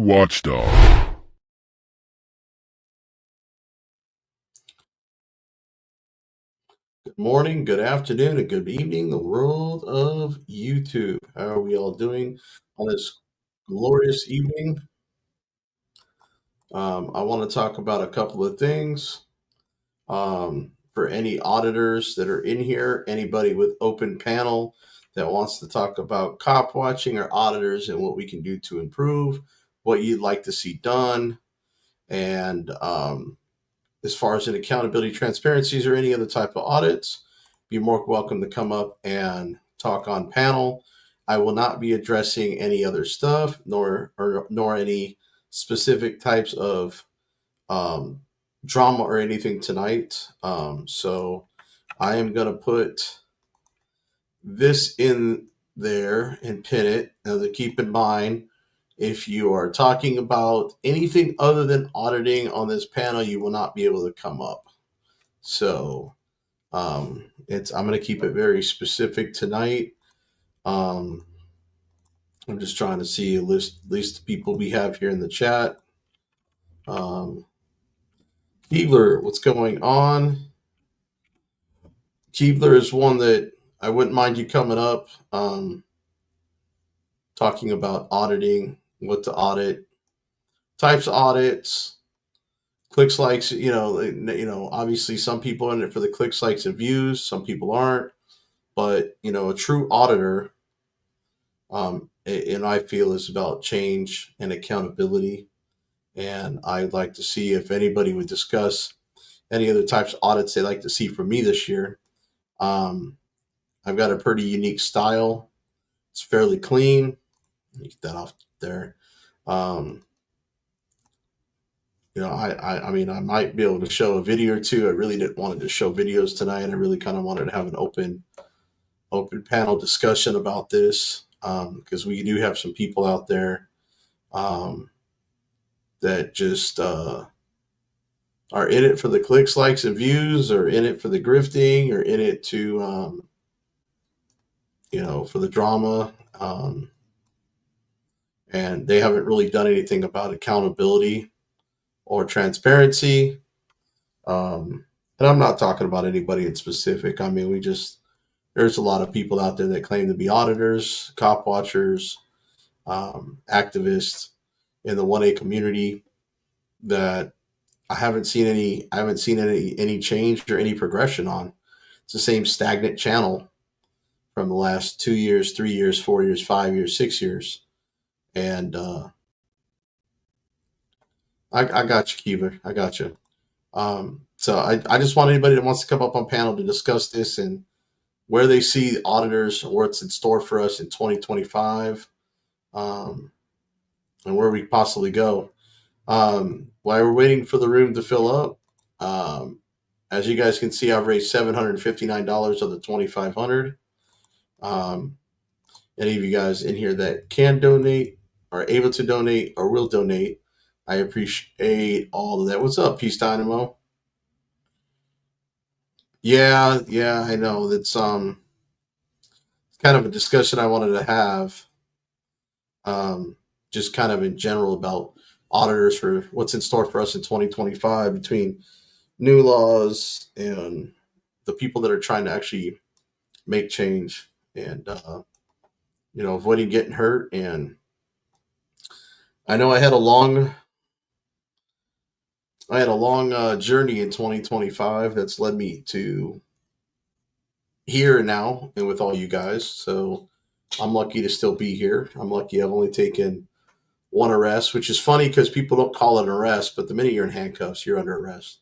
watchdog. Good morning, good afternoon, and good evening, the world of YouTube. How are we all doing on this glorious evening? I want to talk about a couple of things. For any auditors that are in here, anybody with open panel that wants to talk about cop watching or auditors and what we can do to improve, what you'd like to see done, and as far as an accountability transparencies or any other type of audits, be more welcome to come up and talk on panel. I will not be addressing any other stuff, nor any specific types of drama or anything tonight. So I am going to put this in there and pin it. Now, to keep in mind, if you are talking about anything other than auditing on this panel, you will not be able to come up. So I'm going to keep it very specific tonight. I'm just trying to see at least the people we have here in the chat. Keebler, what's going on? Keebler is one that I wouldn't mind you coming up, talking about auditing, what to audit, types of audits, clicks, likes. Obviously some people are in it for the clicks, likes, and views. Some people aren't, but a true auditor, and I feel is about change and accountability. And I'd like to see if anybody would discuss any other types of audits they'd like to see from me this year. I've got a pretty unique style. It's fairly clean. Get that off there. I mean, I might be able to show a video or two. I really didn't want to show videos tonight. I really kind of wanted to have an open panel discussion about this, because we do have some people out there that just are in it for the clicks, likes, and views, or in it for the grifting, or in it to for the drama, and they haven't really done anything about accountability or transparency. And I'm not talking about anybody in specific. I mean, there's a lot of people out there that claim to be auditors, cop watchers, activists in the 1A community that I haven't seen any change or any progression on. It's the same stagnant channel from the last 2 years, 3 years, 4 years, 5 years, 6 years. And I got you, Keever. I got you. So I just want anybody that wants to come up on panel to discuss this and where they see auditors, what's in store for us in 2025, and where we possibly go. While we're waiting for the room to fill up, as you guys can see, I've raised $759 of the $2,500. Any of you guys in here that can donate, are able to donate, or will donate, I appreciate all of that. What's up, Peace Dynamo? Yeah, I know. That's kind of a discussion I wanted to have, just kind of in general about auditors for what's in store for us in 2025 between new laws and the people that are trying to actually make change, and avoiding getting hurt. And I know I had a long journey in 2025 that's led me to here and now, and with all you guys. So I'm lucky to still be here. I'm lucky I've only taken one arrest, which is funny because people don't call it an arrest, but the minute you're in handcuffs, you're under arrest.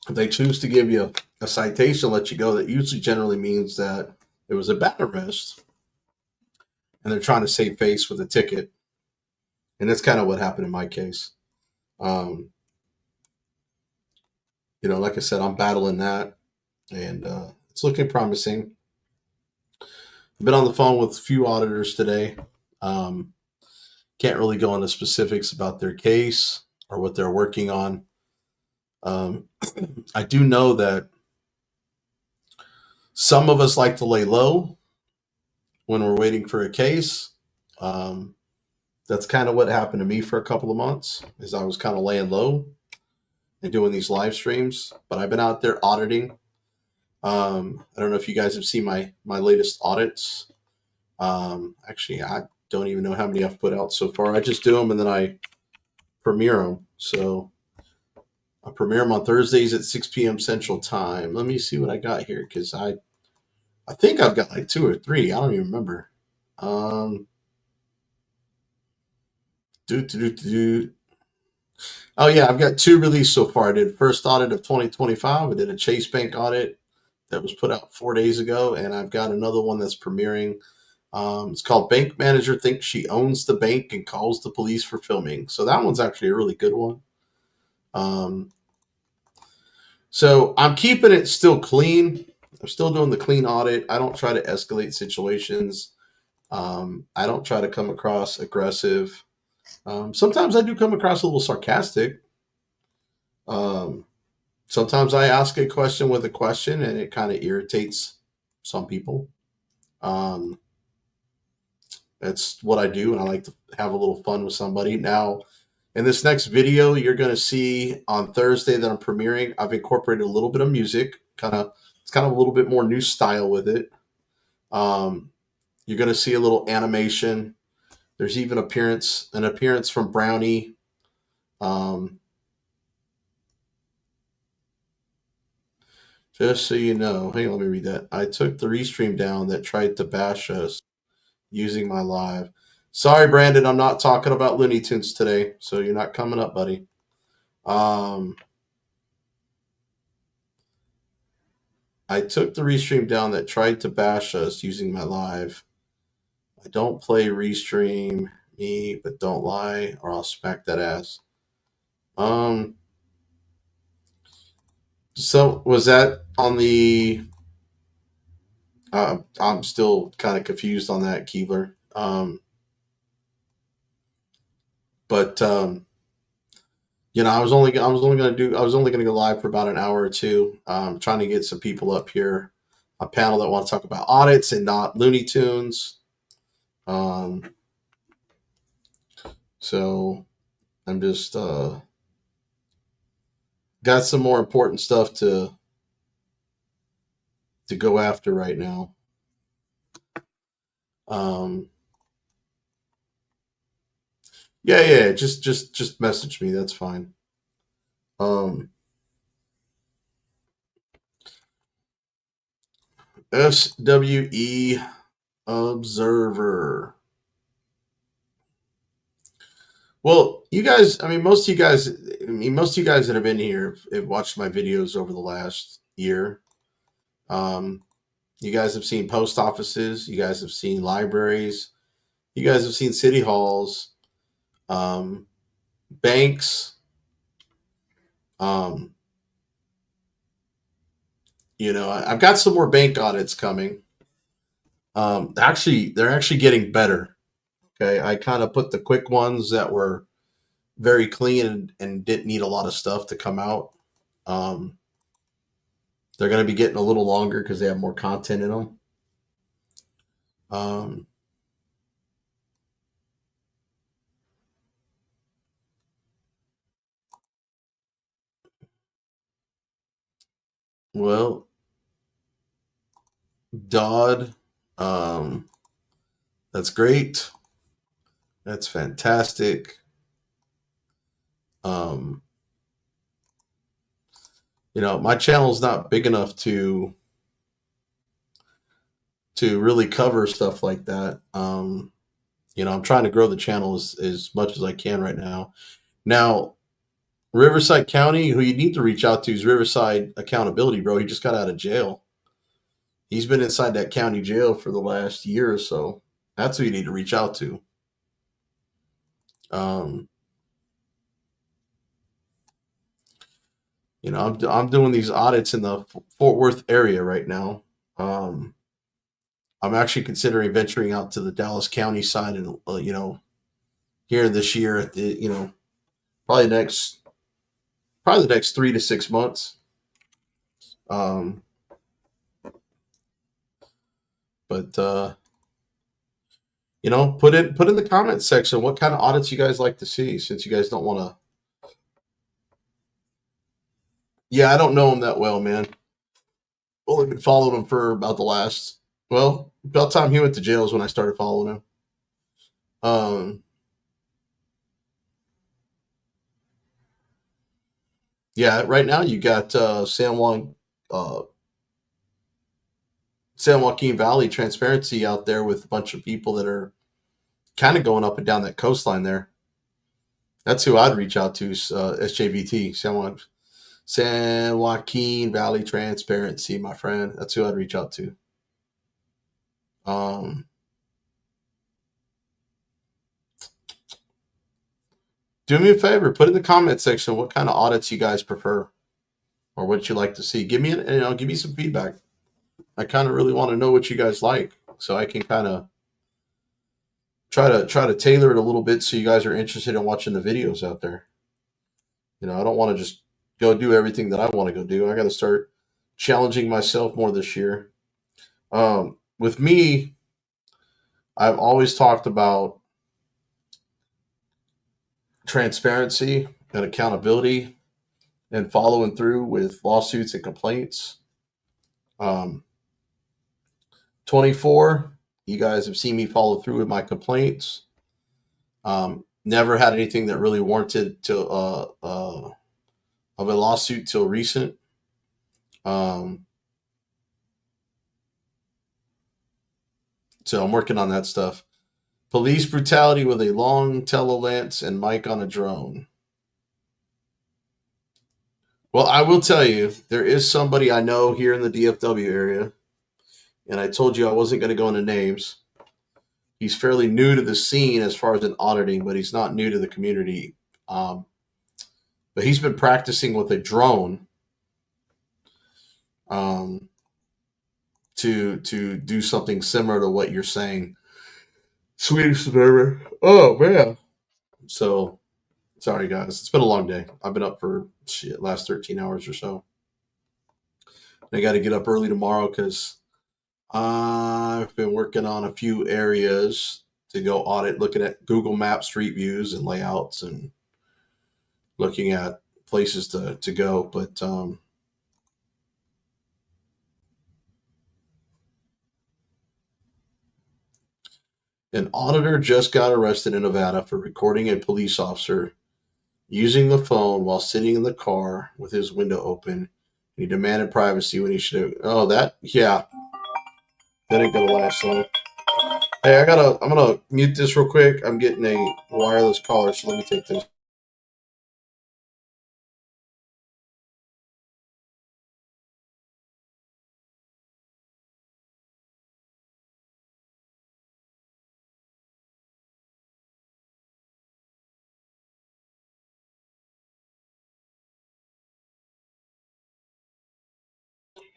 If they choose to give you a citation, let you go, that usually generally means that it was a bad arrest and they're trying to save face with a ticket. And that's kind of what happened in my case. Like I said, I'm battling that, and it's looking promising. I've been on the phone with a few auditors today. Can't really go into specifics about their case or what they're working on. I do know that some of us like to lay low when we're waiting for a case. That's kind of what happened to me for a couple of months, is I was kind of laying low and doing these live streams. But I've been out there auditing. I don't know if you guys have seen my latest audits. Actually, I don't even know how many I've put out so far. I just do them and then I premiere them. So I premiere them on Thursdays at 6 p.m. Central Time. Let me see what I got here, because I think I've got like two or three. I don't even remember. Um, do do do do. Oh yeah, I've got two released so far. I did first audit of 2025. I did a Chase Bank audit that was put out 4 days ago, and I've got another one that's premiering. It's called Bank Manager Thinks She Owns the Bank and Calls the Police for Filming. So that one's actually a really good one. Um, so I'm keeping it still clean. I'm still doing the clean audit. I don't try to escalate situations. I don't try to come across aggressive. Sometimes I do come across a little sarcastic. Um, Sometimes I ask a question with a question and it kind of irritates some people. Um, that's what I do, and I like to have a little fun with somebody. Now, in this next video, you're going to see on Thursday that I'm premiering, I've incorporated a little bit of music. It's kind of a little bit more new style with it. Um, you're going to see a little animation. There's even an appearance from Brownie. Um, just so you know, hang on, let me read that. I took the restream down that tried to bash us using my live. Sorry, Brandon, I'm not talking about Looney Tunes today, so you're not coming up, buddy. Um, I took the restream down that tried to bash us using my live. I don't play restream me, but don't lie or I'll smack that ass. Um, so was that on the? I'm still kind of confused on that, Keebler. But I was only gonna go live for about an hour or two, trying to get some people up here, a panel that want to talk about audits and not Looney Tunes. Um, so I'm just got some more important stuff to go after right now. Um, yeah, just message me. That's fine. Um, SWE Observer. Well, you guys, I mean, most of you guys that have been here have watched my videos over the last year. Um, you guys have seen post offices, you guys have seen libraries, you guys have seen city halls, um, banks. Um, I've got some more bank audits coming. Actually, they're actually getting better. Okay, I kind of put the quick ones that were very clean and didn't need a lot of stuff to come out. Um, they're going to be getting a little longer because they have more content in them. Um, well, Dodd, um, that's great. That's fantastic. Um, my channel's not big enough to really cover stuff like that. I'm trying to grow the channel as much as I can right now. Now, Riverside County, who you need to reach out to is Riverside Accountability, bro. He just got out of jail. He's been inside that county jail for the last year or so. That's who you need to reach out to. Um, I'm doing these audits in the Fort Worth area right now. Um, I'm actually considering venturing out to the Dallas County side, and here this year at the probably next probably the next 3 to 6 months. Um, but You know, put in the comment section what kind of audits you guys like to see, since you guys don't want to. Yeah, I don't know him that well, man. Only been following him for about about time he went to jail is when I started following him. Yeah, right now you got San Joaquin Valley Transparency out there with a bunch of people that are kind of going up and down that coastline there. That's who I'd reach out to, SJVT, San Joaquin Valley Transparency, my friend. That's who I'd reach out to. Do me a favor, put in the comment section what kind of audits you guys prefer or what you like to see. Give me some feedback. I kind of really want to know what you guys like, so I can kind of try to tailor it a little bit so you guys are interested in watching the videos out there. You know, I don't want to just go do everything that I want to go do. I got to start challenging myself more this year. With me, I've always talked about transparency and accountability and following through with lawsuits and complaints. 24, you guys have seen me follow through with my complaints. Never had anything that really warranted of a lawsuit till recent. So I'm working on that stuff. Police brutality with a long telelance and mic on a drone. Well, I will tell you, there is somebody I know here in the DFW area, and I told you I wasn't going to go into names. He's fairly new to the scene as far as an auditing, but he's not new to the community. But he's been practicing with a drone to do something similar to what you're saying. Swedish server. Oh man. So sorry guys, it's been a long day. I've been up for last 13 hours or so. I got to get up early tomorrow because I've been working on a few areas to go audit, looking at Google Maps street views and layouts and looking at places to go. But an auditor just got arrested in Nevada for recording a police officer using the phone while sitting in the car with his window open. He demanded privacy when he should have. Oh, that ain't gonna last long. Hey, I'm gonna mute this real quick. I'm getting a wireless caller, so let me take this.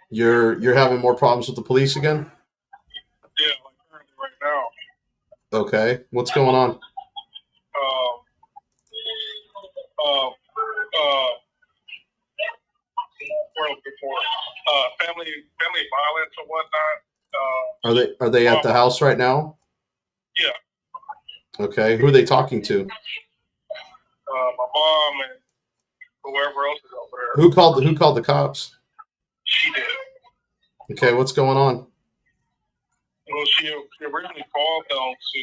You're having more problems with the police again? Yeah, like currently right now. Okay, what's going on? Family violence or whatnot. Are they at the house right now? Yeah. Okay, who are they talking to? My mom and whoever else is over there. Who called the cops? She did. Okay, what's going on? Well, she originally called them to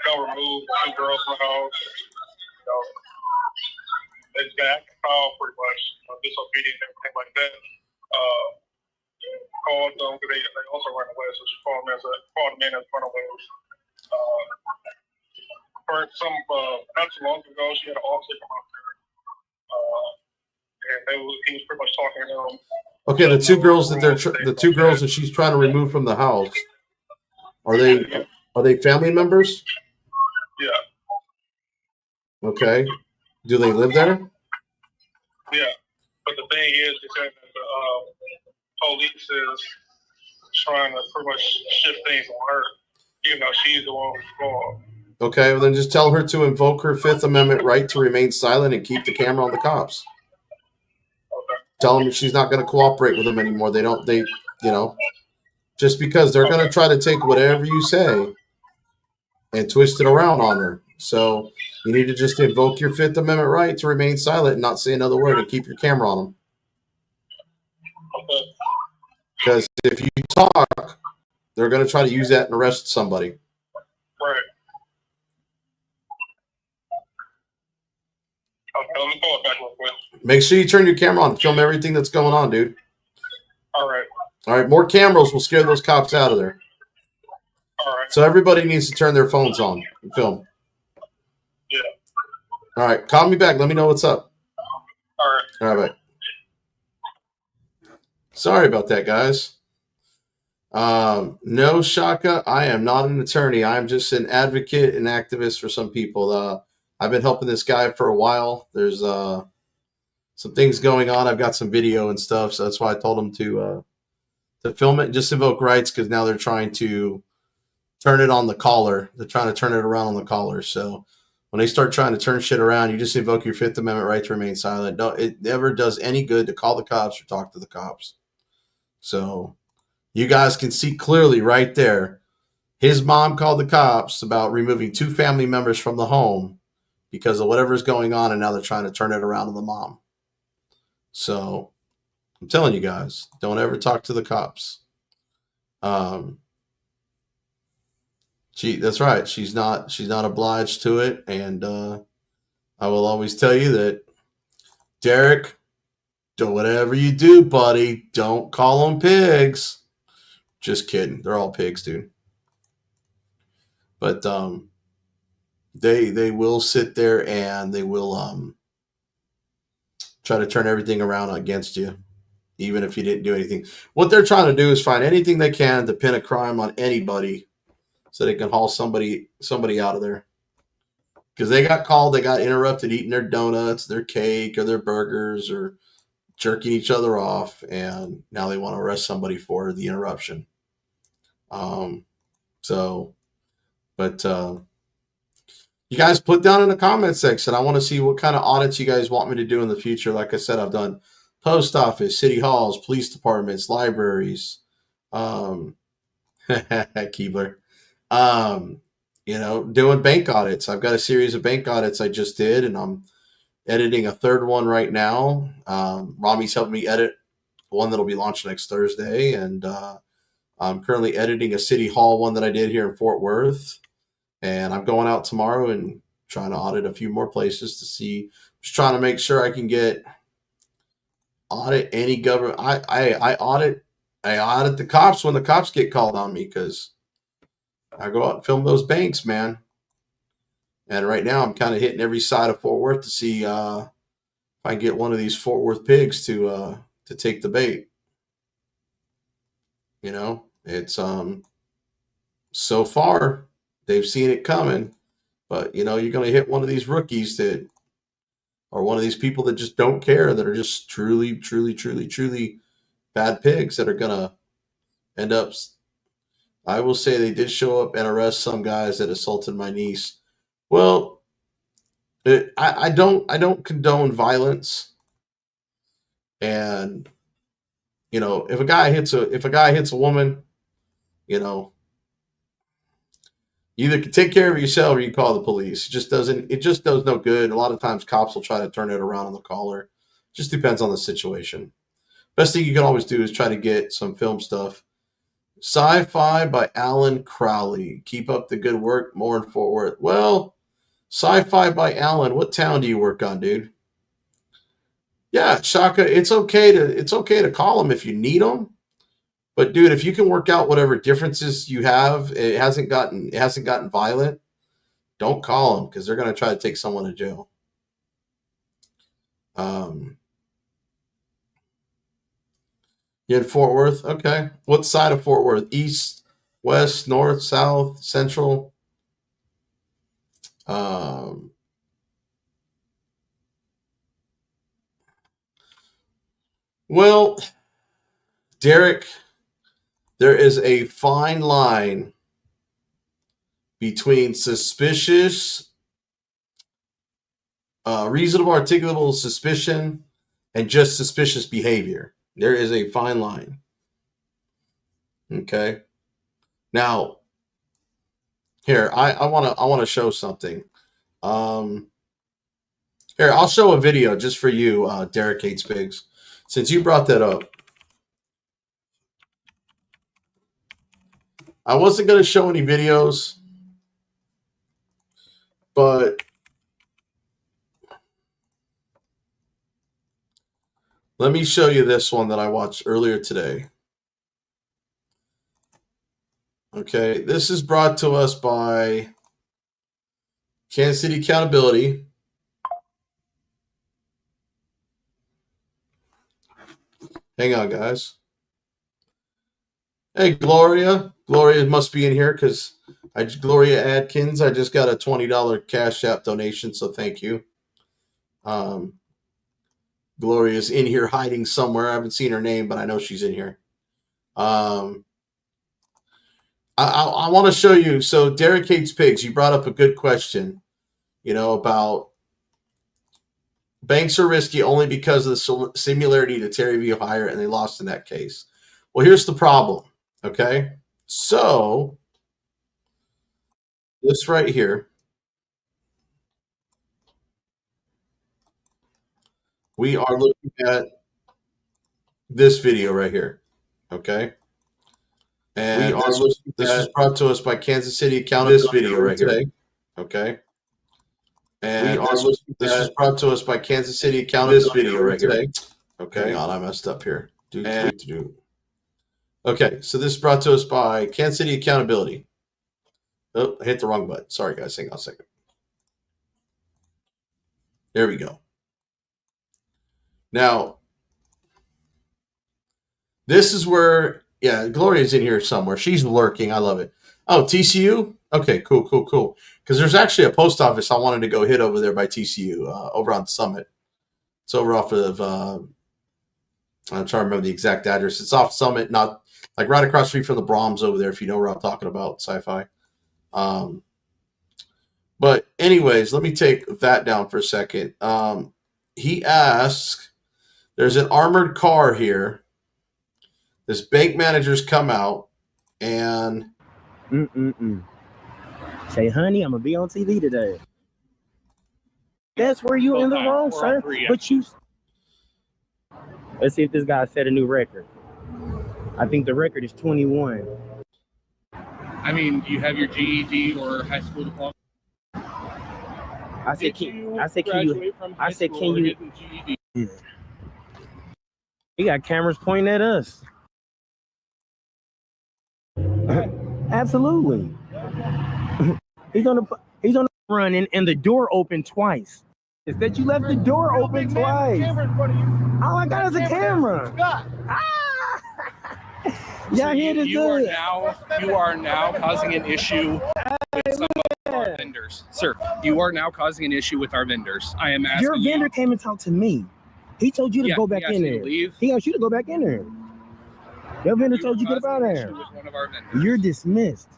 help remove 2 girls from the house. It's been acting foul pretty much, disobedient and everything like that. Called them because they also ran away, so she called them in as runaways. Not too long ago, she had an officer come out there, and he was pretty much talking to them. Okay, the 2 girls that she's trying to remove from the house, are they family members? Yeah. Okay. Do they live there? Yeah, but the thing is, they said that the police is trying to pretty much shift things on her, even though she's the one who's wrong. Okay, well then just tell her to invoke her Fifth Amendment right to remain silent and keep the camera on the cops. Okay. Tell them she's not going to cooperate with them anymore. They just because they're going to try to take whatever you say and twist it around on her. So you need to just invoke your Fifth Amendment right to remain silent and not say another word and keep your camera on them. Okay. Because if you talk, they're going to try to use that and arrest somebody. Right. Okay, let me call it back real quick. Make sure you turn your camera on and film everything that's going on, dude. All right. All right, more cameras will scare those cops out of there. All right. So everybody needs to turn their phones on and film. Yeah. All right, call me back. Let me know what's up. All right. All right, bye. Sorry about that, guys. No, Shaka, I am not an attorney. I'm just an advocate and activist for some people. I've been helping this guy for a while. There's some things going on. I've got some video and stuff, so that's why I told him to film it and just invoke rights, because now they're trying to turn it on the caller. They're trying to turn it around on the caller. So when they start trying to turn shit around, you just invoke your Fifth Amendment right to remain silent. No, it never does any good to call the cops or talk to the cops. So you guys can see clearly right there. His mom called the cops about removing 2 family members from the home because of whatever's going on, and now they're trying to turn it around on the mom. So I'm telling you guys, don't ever talk to the cops. That's right. She's not obliged to it, and I will always tell you that, Derek, do whatever you do, buddy. Don't call them pigs. Just kidding. They're all pigs, dude. But they will sit there and they will try to turn everything around against you, even if you didn't do anything. What they're trying to do is find anything they can to pin a crime on anybody, so they can haul somebody out of there. Because they got called, they got interrupted eating their donuts, their cake, or their burgers, or jerking each other off, and now they want to arrest somebody for the interruption. You guys put down in the comment section. I want to see what kind of audits you guys want me to do in the future. Like I said, I've done post office, city halls, police departments, libraries, Keebler. Doing bank audits. I've got a series of bank audits I just did, and I'm editing a third one right now. Rami's helped me edit one that'll be launched next Thursday, and I'm currently editing a city hall one that I did here in Fort Worth, and I'm going out tomorrow and trying to audit a few more places to see. Just trying to make sure I can audit any government. I audit the cops when the cops get called on me, because I go out and film those banks, man. And right now I'm kind of hitting every side of Fort Worth to see if I can get one of these Fort Worth pigs to take the bait. It's so far they've seen it coming, but you're going to hit one of these rookies that, or one of these people that just don't care, that are just truly, truly, truly, truly bad pigs that are going to end up. I will say they did show up and arrest some guys that assaulted my niece. Well, I don't condone violence, and if a guy hits a woman, you either can take care of yourself or you call the police. It just does no good. A lot of times cops will try to turn it around on the caller. Just depends on the situation. Best thing you can always do is try to get some film stuff. Sci-Fi by Alan Crowley. Keep up the good work. More in Fort Worth. Well, Sci-Fi by Alan. What town do you work on, dude? Yeah, Shaka. It's okay to call them if you need them. But dude, if you can work out whatever differences you have, it hasn't gotten violent, don't call them, because they're going to try to take someone to jail. You in Fort Worth? Okay. What side of Fort Worth? East, west, north, south, central? Well, Derek, there is a fine line between suspicious, reasonable, articulable suspicion, and just suspicious behavior. There is a fine line. Okay. Now, here, I wanna show something. Here, I'll show a video just for you, Derek Hates Pigs, since you brought that up. I wasn't going to show any videos, but let me show you this one that I watched earlier today. Okay, this is brought to us by Kansas City Accountability. Hang on, guys. Hey, Gloria. Gloria must be in here because Gloria Adkins, I just got a $20 Cash App donation, so thank you. Gloria's in here hiding somewhere. I haven't seen her name, but I know she's in here. I want to show you. So Derek Hates Pigs, you brought up a good question, about banks are risky only because of the similarity to Terry v. Ohio, and they lost in that case. Well, here's the problem. Okay. So this right here, we are looking at this video right here. Okay. And this was brought to us by Kansas City Accountability. This video right here. Okay. And this was brought to us by Kansas City Accountability. This video right here. Okay. Hang on, I messed up here. Okay, so this is brought to us by Kansas City Accountability. Oh, I hit the wrong button. Sorry, guys. Hang on a second. There we go. Now, this is where, Gloria's in here somewhere. She's lurking. I love it. Oh, TCU? Okay, cool. Because there's actually a post office I wanted to go hit over there by TCU, over on Summit. It's over off of, I'm trying to remember the exact address. It's off Summit, not like right across the street from the Brahms over there, if you know where I'm talking about, sci-fi. But anyways, let me take that down for a second. He asks, there's an armored car here. This bank manager's come out and say, honey, I'm gonna be on TV today. That's where you in the wrong, sir. But you. Let's see if this guy set a new record. I think the record is 21. I mean, do you have your GED or high school diploma? I said, can you? Yeah. He got cameras pointing at us. Absolutely. He's on the run and the door opened twice. Is that you left the door open twice? All I got is a camera. Yeah, You are now causing an issue with some of our vendors. Sir, you are now causing an issue with our vendors. I am asking your vendor came and talked to me. He told you to go back in there. He asked you to go back in there. Your vendor told you to get out of there. You're dismissed.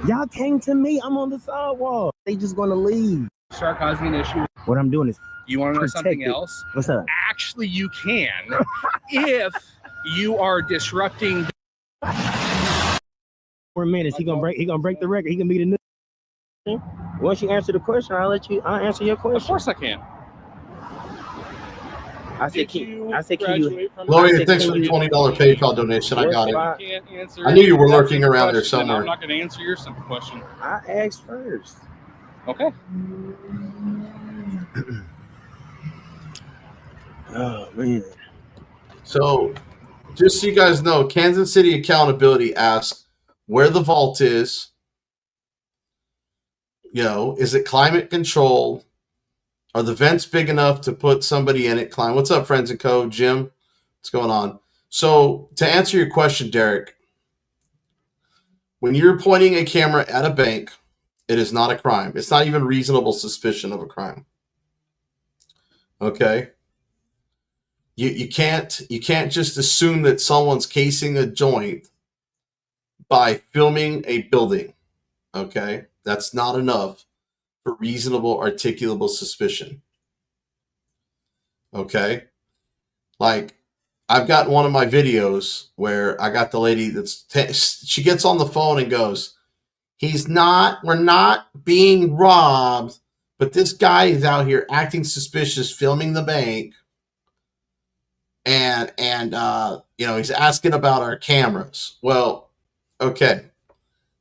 Y'all came to me. I'm on the sidewalk. They just gonna leave. Start causing an issue. What I'm doing is you want to know something else? What's up? Actually, you can if you are disrupting. 4 minutes. He gonna break the record. He gonna be the new. Once you answer the question, I'll answer your question. Of course I can. I said, can you? Gloria, thanks for the $20 PayPal donation. I got it. I knew you were lurking around there somewhere. I'm not going to answer your simple question. I asked first. Okay. Oh man. So, just so you guys know, Kansas City Accountability asks where the vault is. Is it climate controlled? Are the vents big enough to put somebody in it? What's up, friends and co? Jim, what's going on? So, to answer your question, Derek, when you're pointing a camera at a bank, it is not a crime. It's not even reasonable suspicion of a crime. Okay? You can't just assume that someone's casing a joint by filming a building. Okay? That's not enough for reasonable articulable suspicion. Okay? Like, I've got one of my videos where I got the lady she gets on the phone and goes, we're not being robbed, but this guy is out here acting suspicious, filming the bank. And he's asking about our cameras. Well, okay.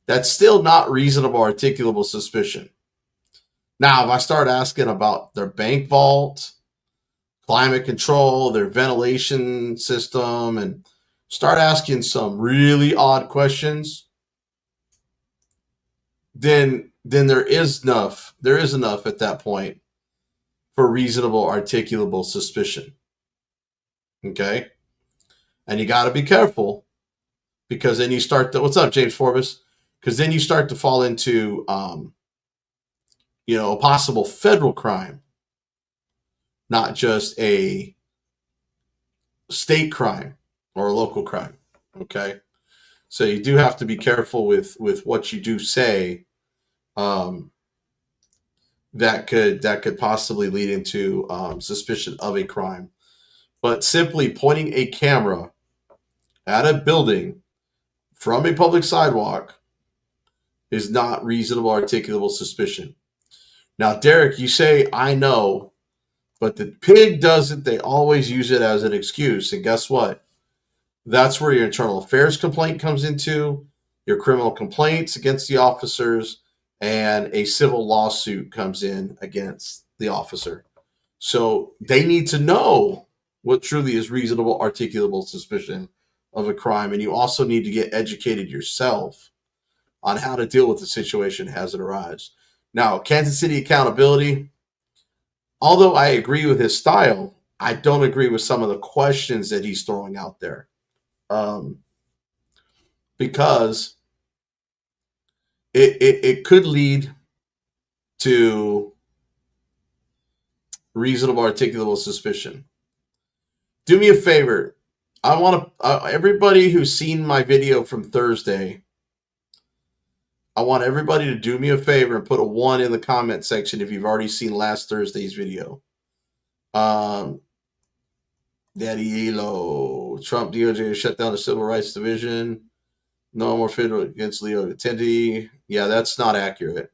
That's still not reasonable articulable suspicion. Now, if I start asking about their bank vault, climate control, their ventilation system, and start asking some really odd questions, then there is enough at that point for reasonable articulable suspicion. Okay? And you got to be careful, because then you start to, what's up, James Forbes? Because then you start to fall into a possible federal crime, not just a state crime or a local crime. Okay, so you do have to be careful with what you do say. That could possibly lead into suspicion of a crime. But simply pointing a camera at a building from a public sidewalk is not reasonable articulable suspicion. Now, Derek, you say, I know, but the pig doesn't. They always use it as an excuse. And guess what? That's where your internal affairs complaint comes into, your criminal complaints against the officers, and a civil lawsuit comes in against the officer. So they need to know what truly is reasonable articulable suspicion of a crime. And you also need to get educated yourself on how to deal with the situation as it arises. Now, Kansas City accountability, although I agree with his style, I don't agree with some of the questions that he's throwing out there. Because it could lead to reasonable articulable suspicion. Do me a favor. I want to everybody who's seen my video from Thursday, I want everybody to do me a favor and put a 1 in the comment section if you've already seen last Thursday's video. Daddy Elo, Trump DOJ shut down the Civil Rights Division. No more federal against Leo Attenti. Yeah, that's not accurate.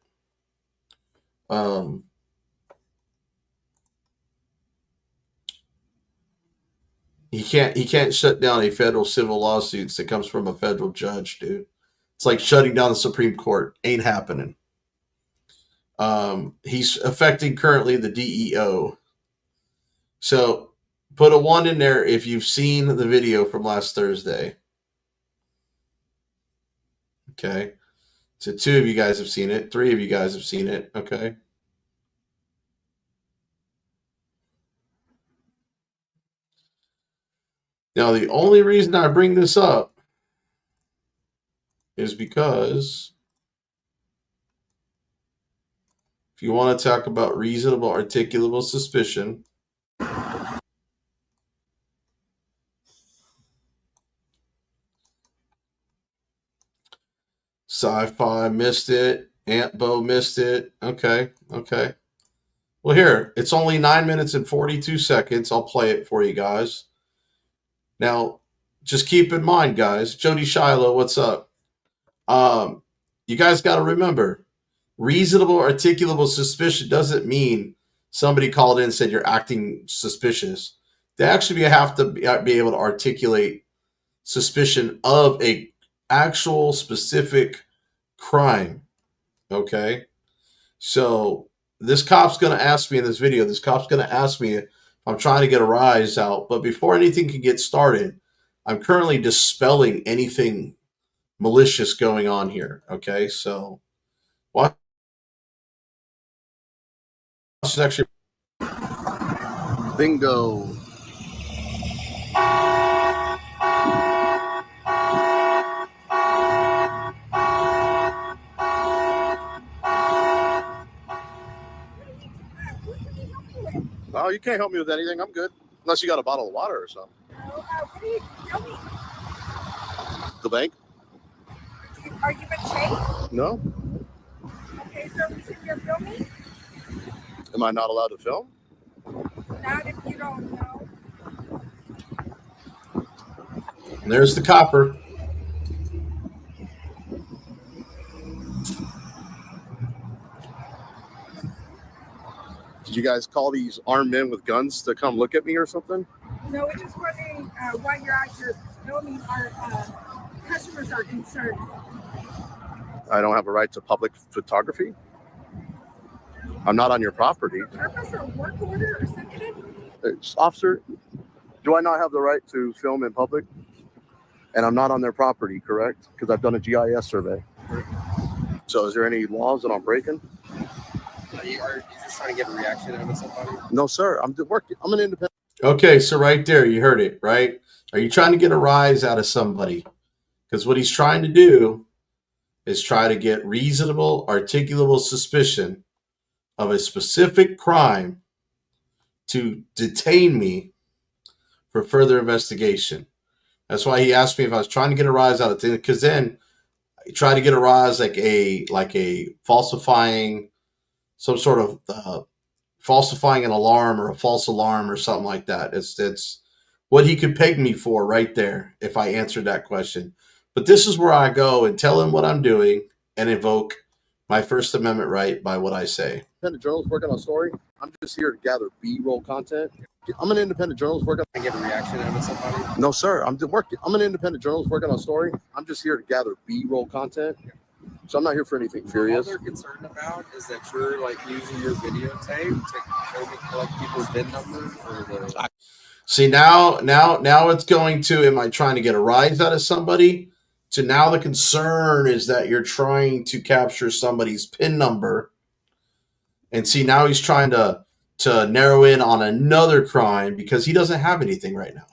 He can't shut down a federal civil lawsuit that comes from a federal judge, dude. It's like shutting down the Supreme Court. Ain't happening. He's affecting currently the DEO. So put a 1 in there if you've seen the video from last Thursday. Okay. So 2 of you guys have seen it. 3 of you guys have seen it. Okay. Now, the only reason I bring this up is because if you want to talk about reasonable articulable suspicion, Sci-Fi missed it. Aunt Bo missed it. Okay. Well, here, it's only 9 minutes and 42 seconds. I'll play it for you guys. Now, just keep in mind, guys, Jody Shiloh, what's up? You guys got to remember, reasonable articulable suspicion doesn't mean somebody called in and said you're acting suspicious. They actually have to be able to articulate suspicion of a actual specific crime. Okay? So this cop's going to ask me in this video, if I'm trying to get a rise out, but before anything can get started, I'm currently dispelling anything malicious going on here. Okay, so watch actually. Bingo. Oh, you can't help me with anything. I'm good. Unless you got a bottle of water or something. What are you filming? The bank? Are you been chased? No. Okay, so you said you're filming? Am I not allowed to film? Not if you don't know. And there's the copper. Did you guys call these armed men with guns to come look at me or something? No, we're just wondering why you're out here filming. Our customers are concerned. I don't have a right to public photography. I'm not on your property. Purpose or work order or something? Officer, do I not have the right to film in public? And I'm not on their property, correct? Because I've done a GIS survey. So is there any laws that I'm breaking? Are you just trying to get a reaction out of somebody? No, sir. I'm an independent. Okay, so right there, you heard it, right? Are you trying to get a rise out of somebody? Because what he's trying to do is try to get reasonable, articulable suspicion of a specific crime to detain me for further investigation. That's why he asked me if I was trying to get a rise out of it, because then he tried to get a rise like a falsifying some sort of falsifying an alarm or a false alarm or something like that. It's what he could peg me for right there if I answered that question. But this is where I go and tell him what I'm doing and invoke my First Amendment right by what I say. Independent journalist working on a story. I'm just here to gather B-roll content. I'm an independent journalist working on. Get a reaction out of somebody? No, sir. I'm an independent journalist working on a story. I'm just here to gather B-roll content. So I'm not here for anything furious. All they're concerned about is that you're like using your videotape to collect people's VIN numbers or the. See, now it's going to, am I trying to get a rise out of somebody? To now the concern is that you're trying to capture somebody's PIN number. And see, now he's trying to narrow in on another crime because he doesn't have anything right now.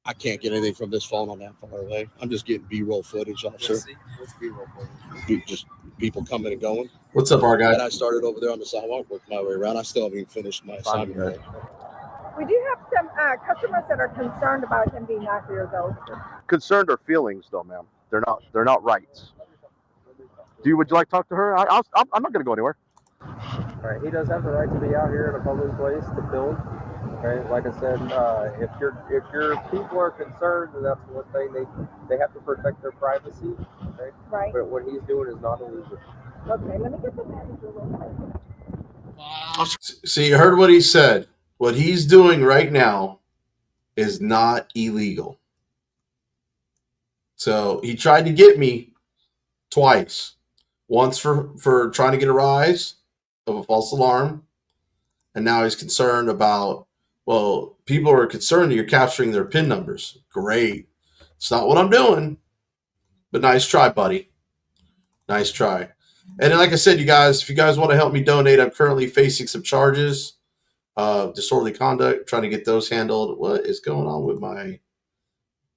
I can't get anything from this phone on that far away. I'm just getting B-roll footage, officer. What's B-roll footage? Just people coming and going. What's up, our guy? And I started over there on the sidewalk, worked my way around. I still haven't even finished my assignment yet. We do have some customers that are concerned about him being out here, though. Concerned are feelings, though, ma'am. They're not rights. Would you like to talk to her? I'm not going to go anywhere. All right, he does have the right to be out here in a public place to film. Right, like I said, if your people are concerned, then that's what they need. They have to protect their privacy. Okay? Right. But what he's doing is not illegal. Okay, let me get the manager real quick. See, you heard what he said. What he's doing right now is not illegal. So he tried to get me twice. Once for trying to get a rise of a false alarm. And now he's concerned about, well, people are concerned that you're capturing their PIN numbers. Great. It's not what I'm doing. But nice try, buddy. Nice try. And then, like I said, you guys, if you guys want to help me donate, I'm currently facing some charges of disorderly conduct, trying to get those handled. What is going on with my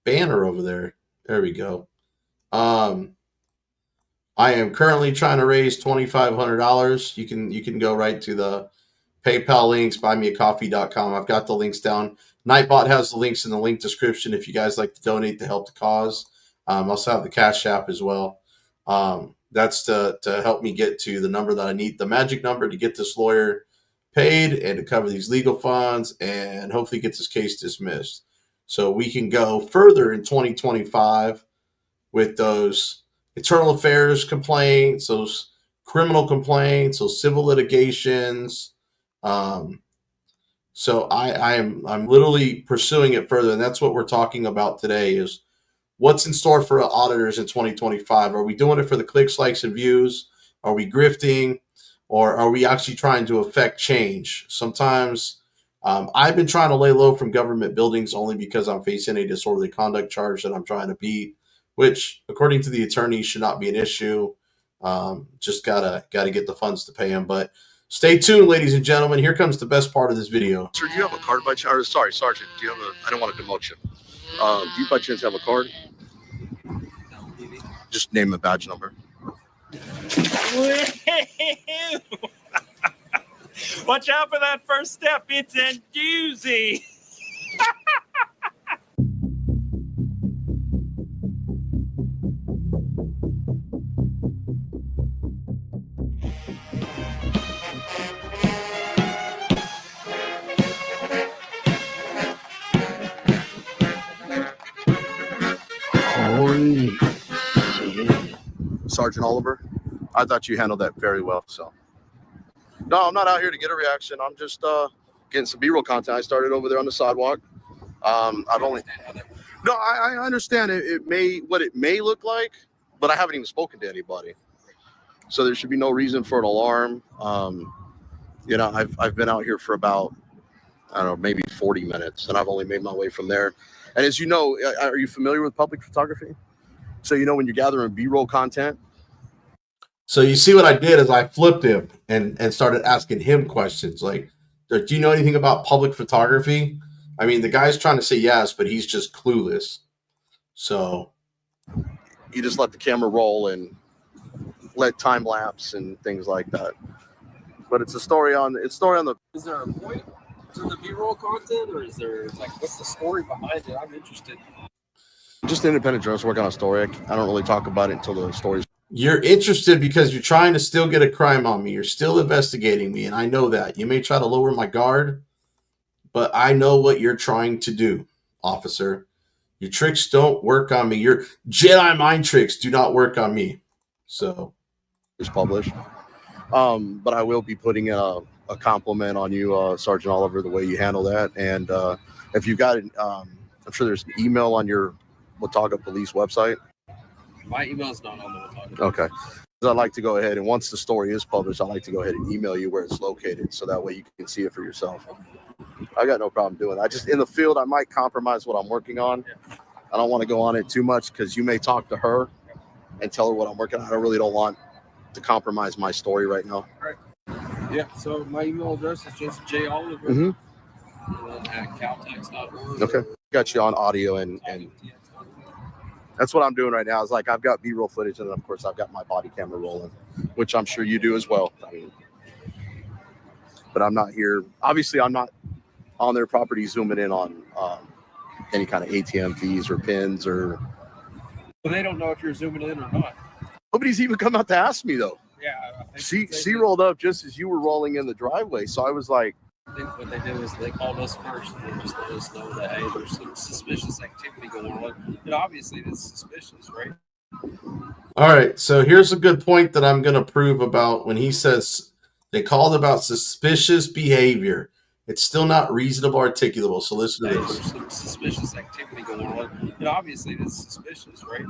banner over there? There we go. I am currently trying to raise $2,500. You can go right to the PayPal links, buymeacoffee.com. I've got the links down. Nightbot has the links in the link description if you guys like to donate to help the cause. I also have the Cash App as well. That's to help me get to the number that I need, the magic number to get this lawyer paid and to cover these legal funds and hopefully get this case dismissed. So we can go further in 2025 with those internal affairs complaints, those criminal complaints, those civil litigations. So I'm literally pursuing it further, and that's what we're talking about today is what's in store for auditors in 2025. Are we doing it for the clicks, likes, and views? Are we grifting, or are we actually trying to affect change? Sometimes I've been trying to lay low from government buildings only because I'm facing a disorderly conduct charge that I'm trying to beat, which, according to the attorney, should not be an issue. Just gotta get the funds to pay him. But stay tuned, ladies and gentlemen. Here comes the best part of this video. Sir, do you have a card by chance? Sorry, Sergeant. Do you have I don't want to demote you. Do you by chance have a card? Just name a badge number. Watch out for that first step. It's a doozy. Sergeant Oliver. I thought you handled that very well. So, no, I'm not out here to get a reaction. I'm just getting some B-roll content. I started over there on the sidewalk. I've only no, I understand it may what it may look like, but I haven't even spoken to anybody, so there should be no reason for an alarm. You know, I've been out here for about, I don't know, maybe 40 minutes, and I've only made my way from there. And as you know, are you familiar with public photography? So you know when you're gathering B-roll content. So you see what I did is I flipped him and started asking him questions like, do you know anything about public photography? I mean, the guy's trying to say yes, but he's just clueless. So you just let the camera roll and let time lapse and things like that. But it's a story on the. Is there a point to the B-roll content, or is there like what's the story behind it? I'm interested. Just independent journalists working on a story. I don't really talk about it until the story's. You're interested because you're trying to still get a crime on me. You're still investigating me, and I know that. You may try to lower my guard, but I know what you're trying to do, officer. Your tricks don't work on me. Your Jedi mind tricks do not work on me. So it's published. But I will be putting a compliment on you, Sergeant Oliver, the way you handle that. And if you've got it, I'm sure there's an email on your Watauga Police website. My email is not on the Watauga. Okay. I'd like to go ahead, and once the story is published, I'd like to go ahead and email you where it's located, so that way you can see it for yourself. I got no problem doing it. I just, in the field, I might compromise what I'm working on. I don't want to go on it too much because you may talk to her and tell her what I'm working on. I really don't want to compromise my story right now. All right. Yeah, so my email address is just joliver at caltex.org. Okay. Got you on audio and that's what I'm doing right now. Is like I've got B-roll footage, and then of course I've got my body camera rolling, which I'm sure you do as well. I mean, but I'm not here. Obviously, I'm not on their property zooming in on any kind of ATM fees or pins or. But they don't know if you're zooming in or not. Nobody's even come out to ask me though. Yeah. She rolled up just as you were rolling in the driveway, so I was like. I think what they did was they called us first and just let us know that, hey, there's some suspicious activity going on. And obviously it's suspicious, right? all right, so here's a good point that I'm going to prove about when he says they called about suspicious behavior. It's still not reasonable articulable. So listen to this. There's some suspicious activity going on. And obviously it's suspicious, right?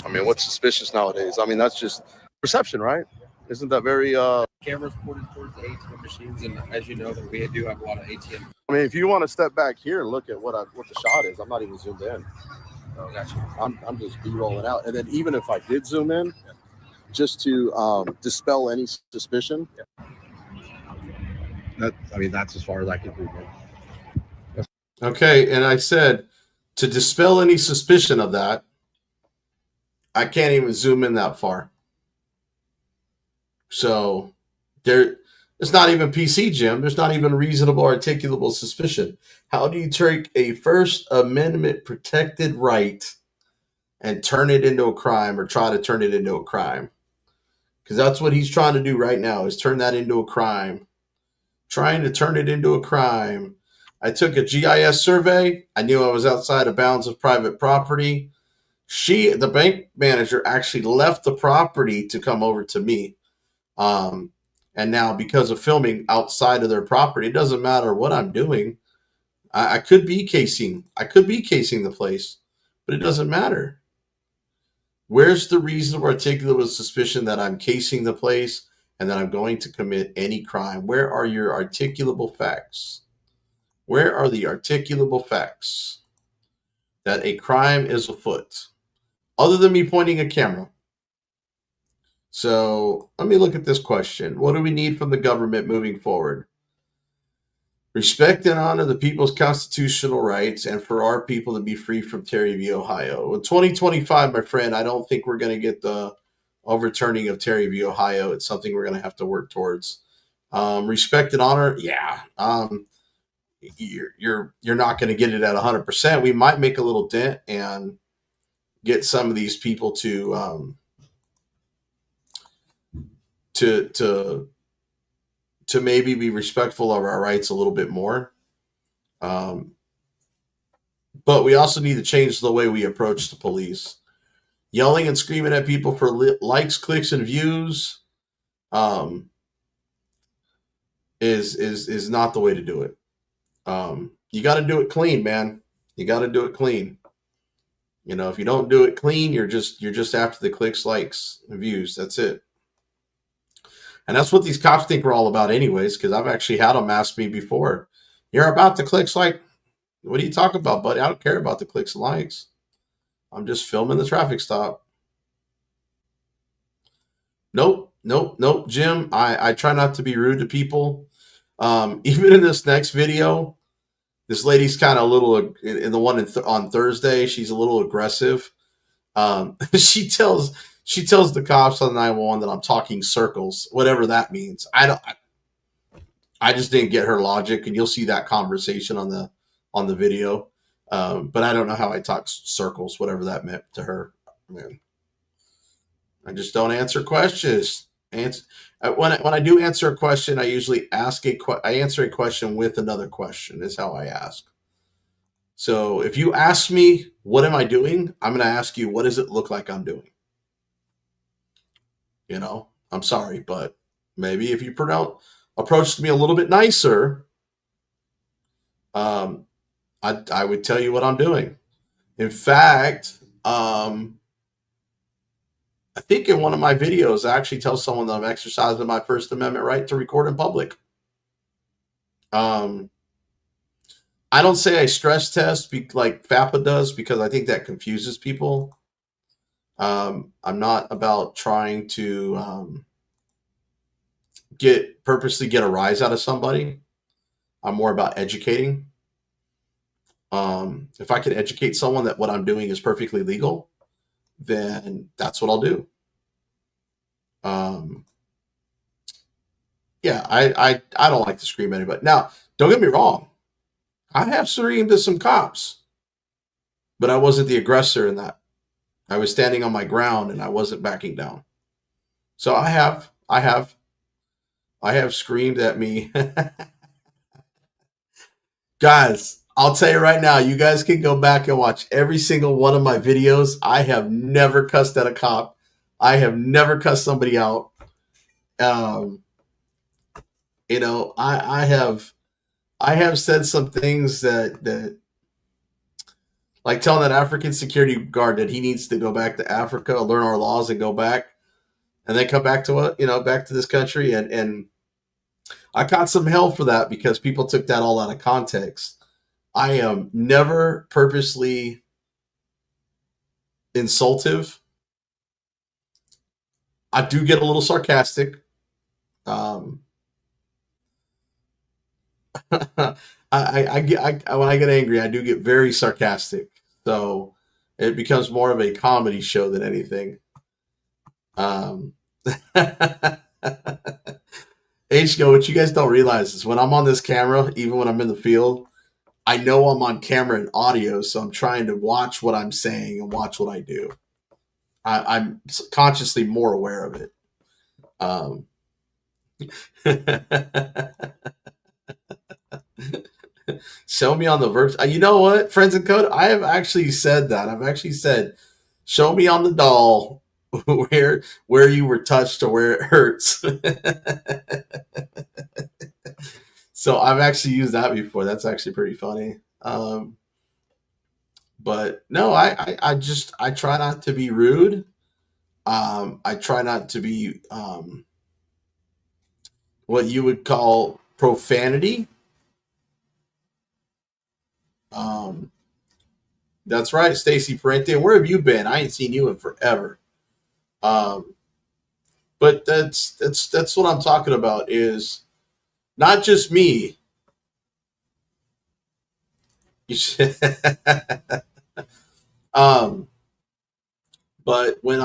I mean, what's suspicious nowadays? I mean, that's just perception, right? Isn't that very cameras pointed towards the ATM machines, and as you know, that we do have a lot of ATM. I mean, if you want to step back here and look at what the shot is, I'm not even zoomed in. Oh, gotcha. I'm just B-rolling out, and then even if I did zoom in, just to dispel any suspicion. That's as far as I can do. Okay, and I said to dispel any suspicion of that, I can't even zoom in that far. So it's not even PC, Jim. There's not even reasonable articulable suspicion. How do you take a First Amendment protected right and turn it into a crime, or try to turn it into a crime? Because that's what he's trying to do right now, is turn that into a crime. Trying to turn it into a crime. I took a GIS survey. I knew I was outside of bounds of private property. The bank manager, actually left the property to come over to me. And now because of filming outside of their property, it doesn't matter what I'm doing. I could be casing. The place, but it doesn't matter. Where's the reasonable articulable suspicion that I'm casing the place and that I'm going to commit any crime? Where are your articulable facts? Where are the articulable facts that a crime is afoot? Other than me pointing a camera. So let me look at this question. What do we need from the government moving forward? Respect and honor the people's constitutional rights, and for our people to be free from Terry v. Ohio. In 2025, my friend, I don't think we're going to get the overturning of Terry v. Ohio. It's something we're going to have to work towards. Respect and honor, yeah. You're not going to get it at 100%. We might make a little dent and get some of these people to maybe be respectful of our rights a little bit more. But we also need to change the way we approach the police. Yelling and screaming at people for likes, clicks, and views is not the way to do it. You got to do it clean, man. You got to do it clean. You know, if you don't do it clean, you're just after the clicks, likes, and views. That's it. And that's what these cops think we're all about anyways, because I've actually had them ask me before, you're about the clicks, like, what are you talking about, buddy? I don't care about the clicks and likes. I'm just filming the traffic stop. Nope, Jim. I try not to be rude to people. Even in this next video, this lady's kind of a little, in the one on Thursday, she's a little aggressive. She tells the cops on 911 that I'm talking circles, whatever that means. I just didn't get her logic, and you'll see that conversation on the video. But I don't know how I talk circles, whatever that meant to her. Man, I just don't answer questions. When I do answer a question, I usually I answer a question with another question. Is how I ask. So if you ask me, what am I doing? I'm going to ask you, what does it look like I'm doing? You know, I'm sorry, but maybe if you approached me a little bit nicer, I would tell you what I'm doing. In fact, I think in one of my videos, I actually tell someone that I'm exercising my First Amendment right to record in public. I don't say I stress test like FAPA does, because I think that confuses people. I'm not about trying to purposely get a rise out of somebody. I'm more about educating. If I can educate someone that what I'm doing is perfectly legal, then that's what I'll do. Yeah, I don't like to scream at anybody. Now, don't get me wrong. I have screamed at some cops, but I wasn't the aggressor in that. I was standing on my ground and I wasn't backing down. So I have screamed at me. Guys, I'll tell you right now, you guys can go back and watch every single one of my videos. I have never cussed at a cop. I have never cussed somebody out. You know, I have said some things that like telling that African security guard that he needs to go back to Africa, learn our laws, and go back, and then come back to back to this country. And I caught some hell for that because people took that all out of context. I am never purposely insultive. I do get a little sarcastic. When I get angry, I do get very sarcastic. So it becomes more of a comedy show than anything. HGO, what you guys don't realize is when I'm on this camera, even when I'm in the field, I know I'm on camera and audio, so I'm trying to watch what I'm saying and watch what I do. I'm consciously more aware of it. Show me on the verge. You know what, Friends in Code? I have actually said that. I've actually said, show me on the doll where you were touched or where it hurts. So I've actually used that before. That's actually pretty funny. But no, I try not to be rude. I try not to be what you would call profanity. That's right, Stacy Parente. Where have you been? I ain't seen you in forever. But that's what I'm talking about, is not just me. But when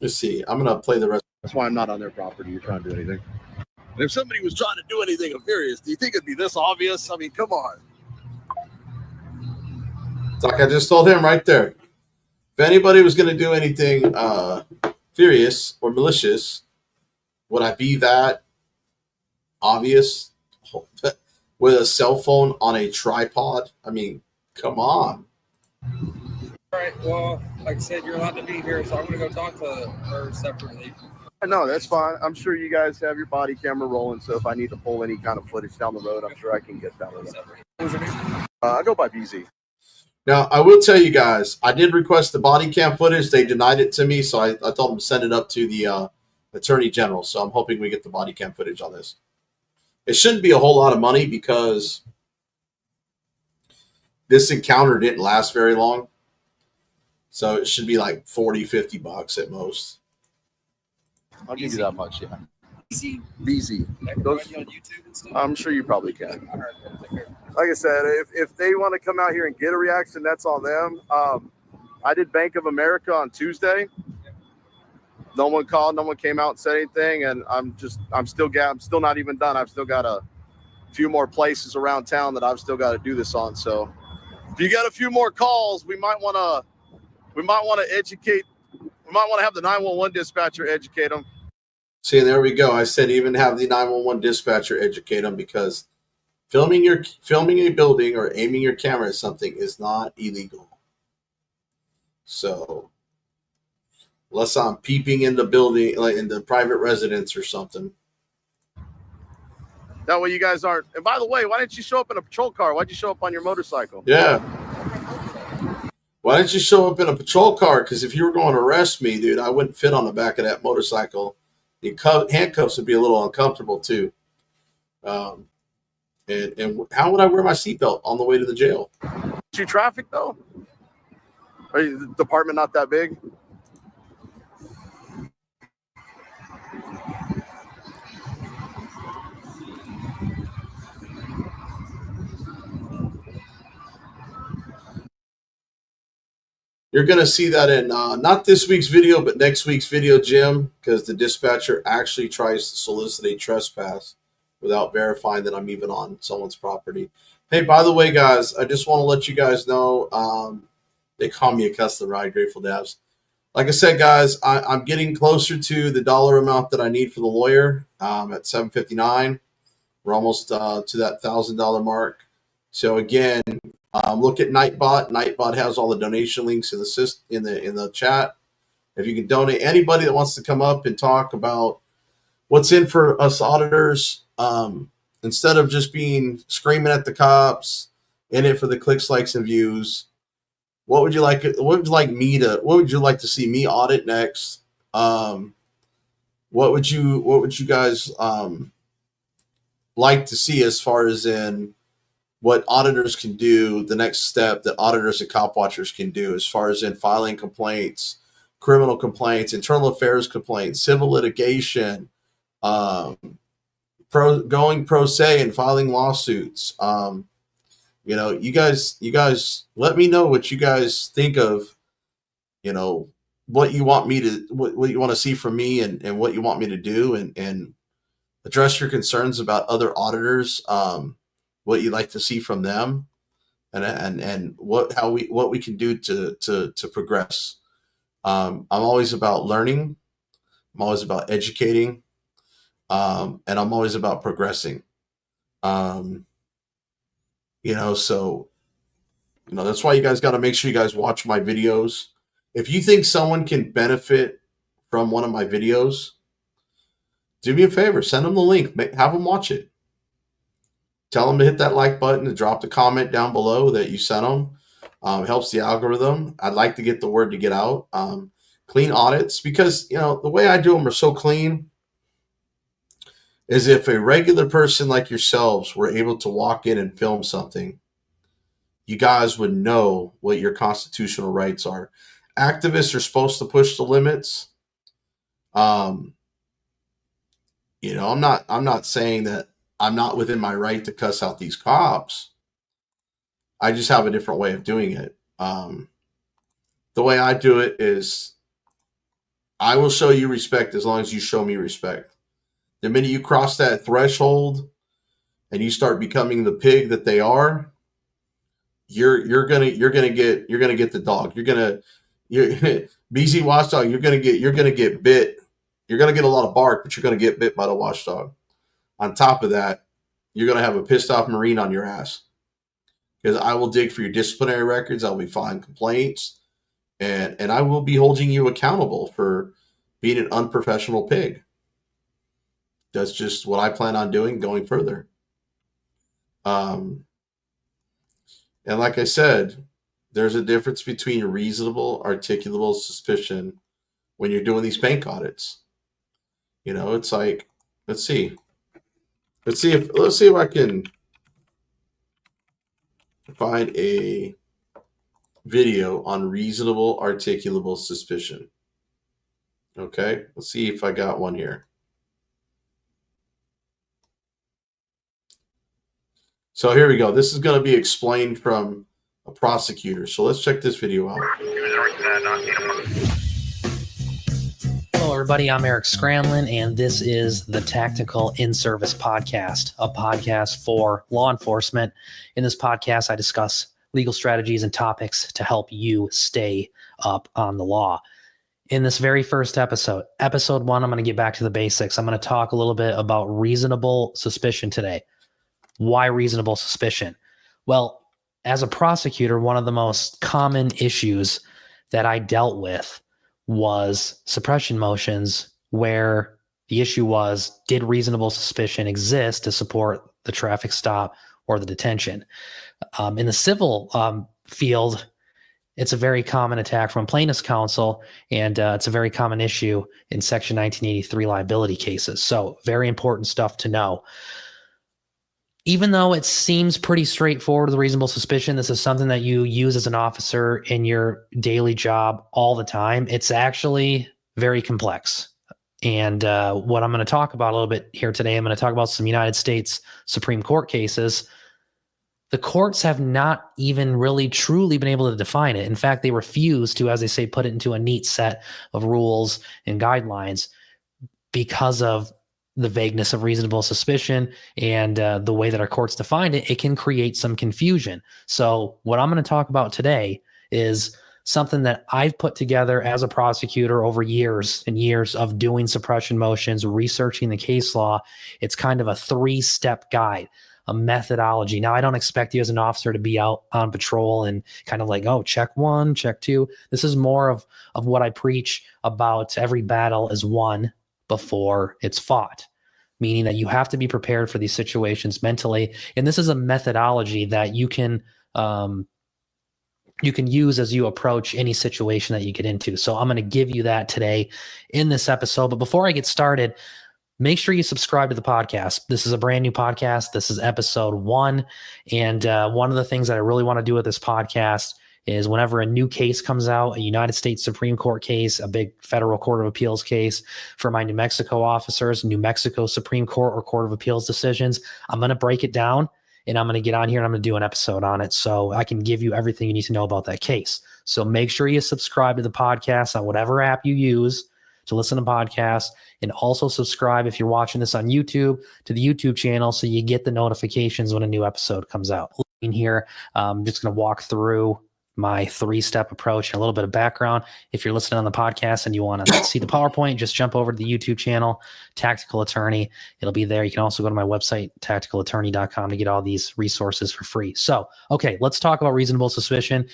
let's see, I'm gonna play the rest. That's why I'm not on their property. You're trying to do anything. And if somebody was trying to do anything nefarious, do you think it'd be this obvious? I mean, come on. It's like I just told him right there. If anybody was gonna do anything furious or malicious, would I be that obvious with a cell phone on a tripod? I mean, come on. All right. Well, like I said, you're allowed to be here, so I'm going to go talk to her separately. No, that's fine. I'm sure you guys have your body camera rolling, so if I need to pull any kind of footage down the road, I'm sure I can get down the road. I go by BZ. Now, I will tell you guys, I did request the body cam footage. They denied it to me, so I told them to send it up to the Attorney General. So I'm hoping we get the body cam footage on this. It shouldn't be a whole lot of money because this encounter didn't last very long. So it should be like $40-50 at most. I'll give you that much, yeah. BZ. I'm sure you probably can. Like I said, if they want to come out here and get a reaction, that's on them. I did Bank of America on Tuesday. No one called, no one came out and said anything, and I'm still not even done. I've still got a few more places around town that I've still got to do this on. So if you got a few more calls, we might want to educate. We might want to have the 911 dispatcher educate them. See, there we go. I said even have the 911 dispatcher educate them, because filming a building or aiming your camera at something is not illegal. So unless I'm peeping in the building, like in the private residence or something. That way you guys aren't. And by the way, why didn't you show up in a patrol car? Why'd you show up on your motorcycle? Yeah. Why didn't you show up in a patrol car? Because if you were going to arrest me, dude, I wouldn't fit on the back of that motorcycle. The handcuffs would be a little uncomfortable too. And how would I wear my seatbelt on the way to the jail? You traffic though? Are the department not that big? You're going to see that in not this week's video, but next week's video, Jim, because the dispatcher actually tries to solicit a trespass without verifying that I'm even on someone's property. Hey, by the way, guys, I just want to let you guys know, they call me a custom ride, Grateful Dabs. Like I said, guys, I'm getting closer to the dollar amount that I need for the lawyer at $759. We're almost to that $1,000 mark. So again, look at Nightbot. Nightbot has all the donation links in the chat. If you can donate, anybody that wants to come up and talk about what's in for us auditors, instead of just being screaming at the cops, in it for the clicks, likes, and views. What would you like? What would you like to see me audit next? What would you guys like to see as far as in what auditors can do, the next step that auditors and cop watchers can do as far as in filing complaints, criminal complaints, internal affairs complaints, civil litigation, going pro se and filing lawsuits. You guys let me know what you guys think of, what you want me to, what you want to see from me and what you want me to do, and address your concerns about other auditors, what you'd like to see from them, and what we can do to progress. I'm always about learning. I'm always about educating. And I'm always about progressing. That's why you guys got to make sure you guys watch my videos. If you think someone can benefit from one of my videos, do me a favor, send them the link, have them watch it. Tell them to hit that like button and drop the comment down below that you sent them. Helps the algorithm. I'd like to get the word to get out. Clean audits, because the way I do them are so clean, is if a regular person like yourselves were able to walk in and film something, you guys would know what your constitutional rights are. Activists are supposed to push the limits. I'm not saying that I'm not within my right to cuss out these cops. I just have a different way of doing it. The way I do it is I will show you respect as long as you show me respect. The minute you cross that threshold and you start becoming the pig that they are, you're gonna get the dog. BZ watchdog. You're gonna get bit. You're gonna get a lot of bark, but you're gonna get bit by the watchdog. On top of that, you're gonna have a pissed off Marine on your ass, because I will dig for your disciplinary records. I'll be filing complaints. And I will be holding you accountable for being an unprofessional pig. That's just what I plan on doing going further. And like I said, there's a difference between reasonable, articulable suspicion when you're doing these bank audits. You know, it's like, let's see if I can find a video on reasonable, articulable suspicion. Okay, let's see if I got one here. So here we go. This is going to be explained from a prosecutor. So let's check this video out. Hello, everybody. I'm Eric Scranlin, and this is the Tactical In-Service Podcast, a podcast for law enforcement. In this podcast, I discuss legal strategies and topics to help you stay up on the law. In this very first episode, episode 1, I'm going to get back to the basics. I'm going to talk a little bit about reasonable suspicion today. Why reasonable suspicion? Well, as a prosecutor, one of the most common issues that I dealt with was suppression motions where the issue was, did reasonable suspicion exist to support the traffic stop or the detention? In the civil field, it's a very common attack from plaintiff's counsel, and it's a very common issue in Section 1983 liability cases. So very important stuff to know. Even though it seems pretty straightforward with reasonable suspicion, this is something that you use as an officer in your daily job all the time. It's actually very complex. And what I'm going to talk about a little bit here today, I'm going to talk about some United States Supreme Court cases. The courts have not even really truly been able to define it. In fact, they refuse to, as they say, put it into a neat set of rules and guidelines because of the vagueness of reasonable suspicion and the way that our courts define it. It can create some confusion. So what I'm going to talk about today is something that I've put together as a prosecutor over years and years of doing suppression motions, researching the case law. It's kind of a 3-step guide, a methodology. Now, I don't expect you as an officer to be out on patrol and kind of like, oh, check 1, check 2. This is more of what I preach about. Every battle is won before it's fought, meaning that you have to be prepared for these situations mentally. And this is a methodology that you can use as you approach any situation that you get into. So I'm going to give you that today in this episode. But before I get started, make sure you subscribe to the podcast. This is a brand new podcast. This is episode 1. And one of the things that I really want to do with this podcast is whenever a new case comes out, a United States Supreme Court case, a big federal court of appeals case for my New Mexico officers, New Mexico Supreme Court or Court of Appeals decisions, I'm going to break it down and I'm going to get on here and I'm going to do an episode on it so I can give you everything you need to know about that case. So make sure you subscribe to the podcast on whatever app you use to listen to podcasts, and also subscribe if you're watching this on YouTube to the YouTube channel so you get the notifications when a new episode comes out. In here, I'm just going to walk through my 3-step approach and a little bit of background. If you're listening on the podcast and you want to see the PowerPoint, just jump over to the YouTube channel, Tactical Attorney. It'll be there. You can also go to my website, tacticalattorney.com, to get all these resources for free. So, okay, let's talk about reasonable suspicion.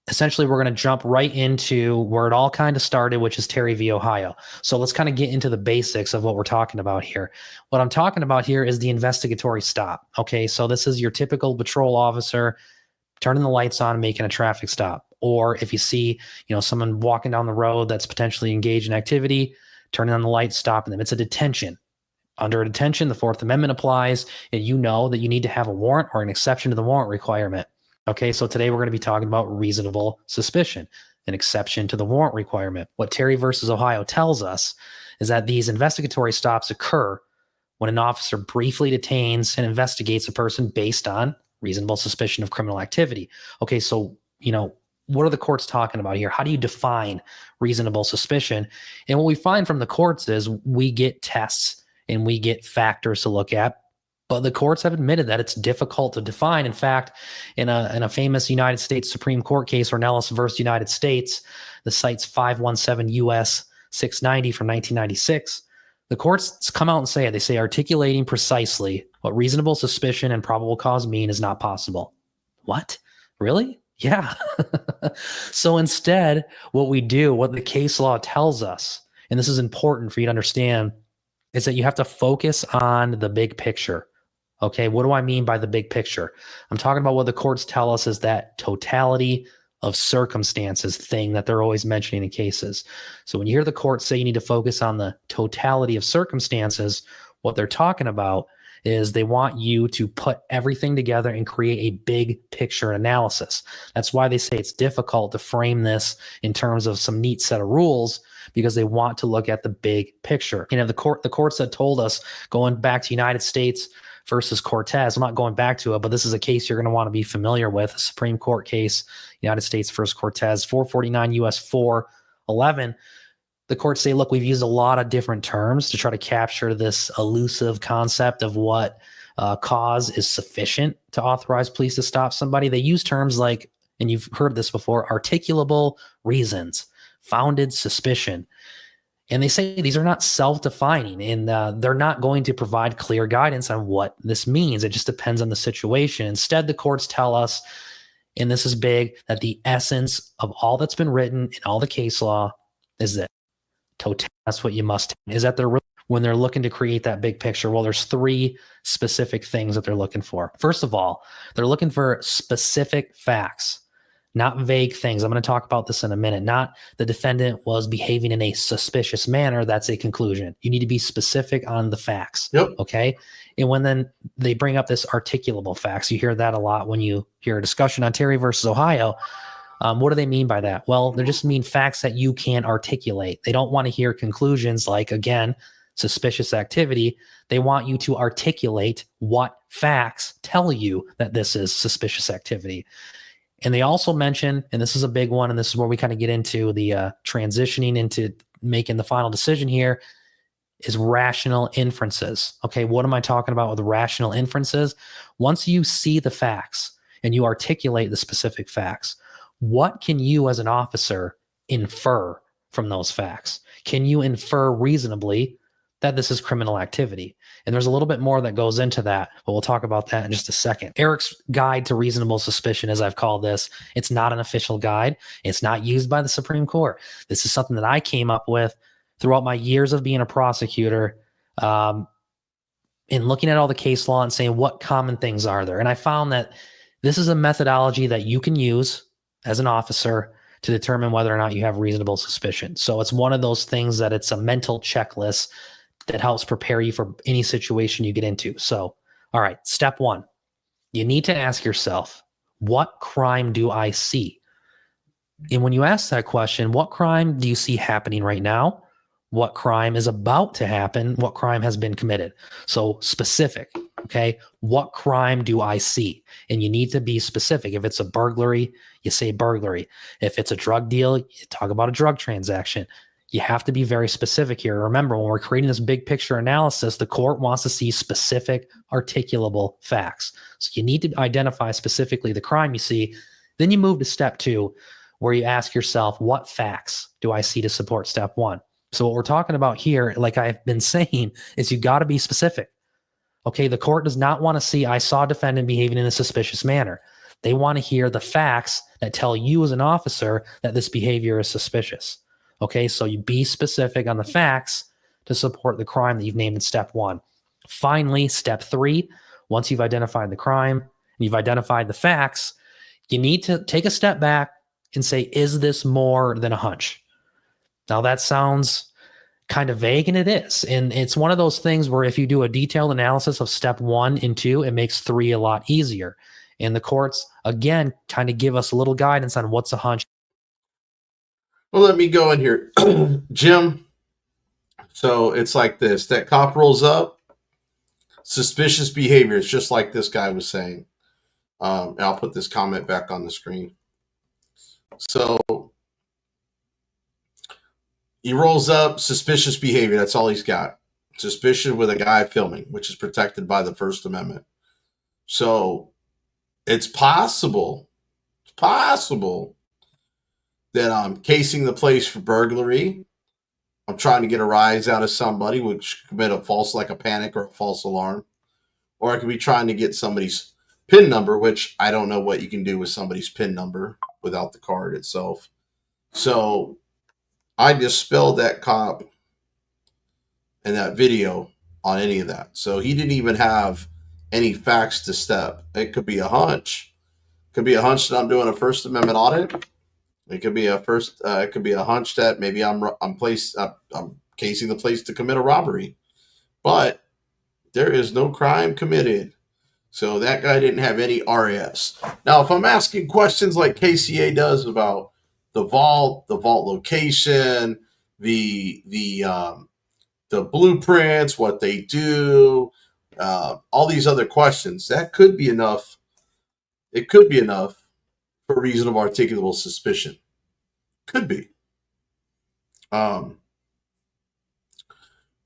Essentially, we're going to jump right into where it all kind of started, which is Terry v. Ohio. So let's kind of get into the basics of what we're talking about here. What I'm talking about here is the investigatory stop. Okay, so this is your typical patrol officer turning the lights on, making a traffic stop. Or if you see, someone walking down the road that's potentially engaged in activity, turning on the lights, stopping them. It's a detention. Under a detention, the Fourth Amendment applies, and you know that you need to have a warrant or an exception to the warrant requirement. Okay, so today we're going to be talking about reasonable suspicion, an exception to the warrant requirement. What Terry versus Ohio tells us is that these investigatory stops occur when an officer briefly detains and investigates a person based on reasonable suspicion of criminal activity. Okay, so, what are the courts talking about here? How do you define reasonable suspicion? And what we find from the courts is we get tests and we get factors to look at, but the courts have admitted that it's difficult to define. In fact, in a famous United States Supreme Court case, Ornelas versus United States, the site's 517 U.S. 690 from 1996, the courts come out and say it. They say articulating precisely what reasonable suspicion and probable cause mean is not possible. What? Really? Yeah. So instead, what we do, what the case law tells us, and this is important for you to understand, is that you have to focus on the big picture. Okay, what do I mean by the big picture? I'm talking about what the courts tell us is that totality of circumstances thing that they're always mentioning in cases. So when you hear the court say you need to focus on the totality of circumstances, what they're talking about is they want you to put everything together and create a big picture analysis. That's why they say it's difficult to frame this in terms of some neat set of rules, because they want to look at the big picture. You know, the courts that told us, going back to United States versus Cortez, I'm not going back to it, but this is a case you're going to want to be familiar with, a Supreme Court case, United States versus Cortez, 449 U.S. 411. The courts say, look, we've used a lot of different terms to try to capture this elusive concept of what cause is sufficient to authorize police to stop somebody. They use terms like, and you've heard this before, articulable reasons, founded suspicion. And they say these are not self-defining, and they're not going to provide clear guidance on what this means. It just depends on the situation. Instead, the courts tell us, and this is big, that the essence of all that's been written in all the case law is that that's what you must. Is that when they're looking to create that big picture? Well, there's three specific things that they're looking for. First of all, they're looking for specific facts, not vague things. I'm going to talk about this in a minute. Not the defendant was behaving in a suspicious manner. That's a conclusion. You need to be specific on the facts. Yep. Okay. And when then they bring up this articulable facts, you hear that a lot when you hear a discussion on Terry versus Ohio. What do they mean by that? Well, they just mean facts that you can articulate. They don't want to hear conclusions like, again, suspicious activity. They want you to articulate what facts tell you that this is suspicious activity. And they also mention, and this is a big one, and this is where we kind of get into the transitioning into making the final decision here, is rational inferences. Okay, what am I talking about with rational inferences? Once you see the facts and you articulate the specific facts, what can you as an officer infer from those facts? Can you infer reasonably that this is criminal activity? And there's a little bit more that goes into that, but we'll talk about that in just a second. Eric's Guide to Reasonable Suspicion, as I've called this, it's not an official guide. It's not used by the Supreme Court. This is something that I came up with throughout my years of being a prosecutor, in looking at all the case law and saying what common things are there. And I found that this is a methodology that you can use as an officer to determine whether or not you have reasonable suspicion. So it's one of those things that it's a mental checklist that helps prepare you for any situation you get into. So, all right, step one, you need to ask yourself, what crime do I see? And when you ask that question, what crime do you see happening right now? What crime is about to happen? What crime has been committed? So specific, okay? What crime do I see? And you need to be specific. If it's a burglary, you say burglary. If it's a drug deal, you talk about a drug transaction. You have to be very specific here. Remember, when we're creating this big picture analysis, the court wants to see specific, articulable facts. So you need to identify specifically the crime you see. Then you move to step two, where you ask yourself, what facts do I see to support step one? So what we're talking about here, like I've been saying, is you got to be specific. Okay, the court does not want to see, I saw a defendant behaving in a suspicious manner. They want to hear the facts that tell you as an officer that this behavior is suspicious. Okay, so you be specific on the facts to support the crime that you've named in step one. Finally, step three, once you've identified the crime and you've identified the facts, you need to take a step back and say, is this more than a hunch? Now that sounds kind of vague, and it is. And it's one of those things where if you do a detailed analysis of step 1 and 2, it makes 3 a lot easier. And the courts, again, kind of give us a little guidance on what's a hunch. Well, let me go in here. Jim, so it's like this. That cop rolls up, suspicious behavior. It's just like this guy was saying. And I'll put this comment back on the screen. So he rolls up, suspicious behavior. That's all he's got. Suspicion with a guy filming, which is protected by the First Amendment. So it's possible that I'm casing the place for burglary. I'm trying to get a rise out of somebody, which commit a false, like a panic or a false alarm. Or I could be trying to get somebody's PIN number, which I don't know what you can do with somebody's PIN number without the card itself. So I just spelled that cop in that video on any of that. So he didn't even have any facts to step. It could be a hunch. It could be a hunch that I'm doing a First Amendment audit. It could be a hunch that maybe I'm casing the place to commit a robbery. But there is no crime committed. So that guy didn't have any RAS. Now, if I'm asking questions like KCA does about the vault location, the blueprints, what they do, all these other questions, that could be enough. It could be enough for reasonable articulable suspicion. Could be.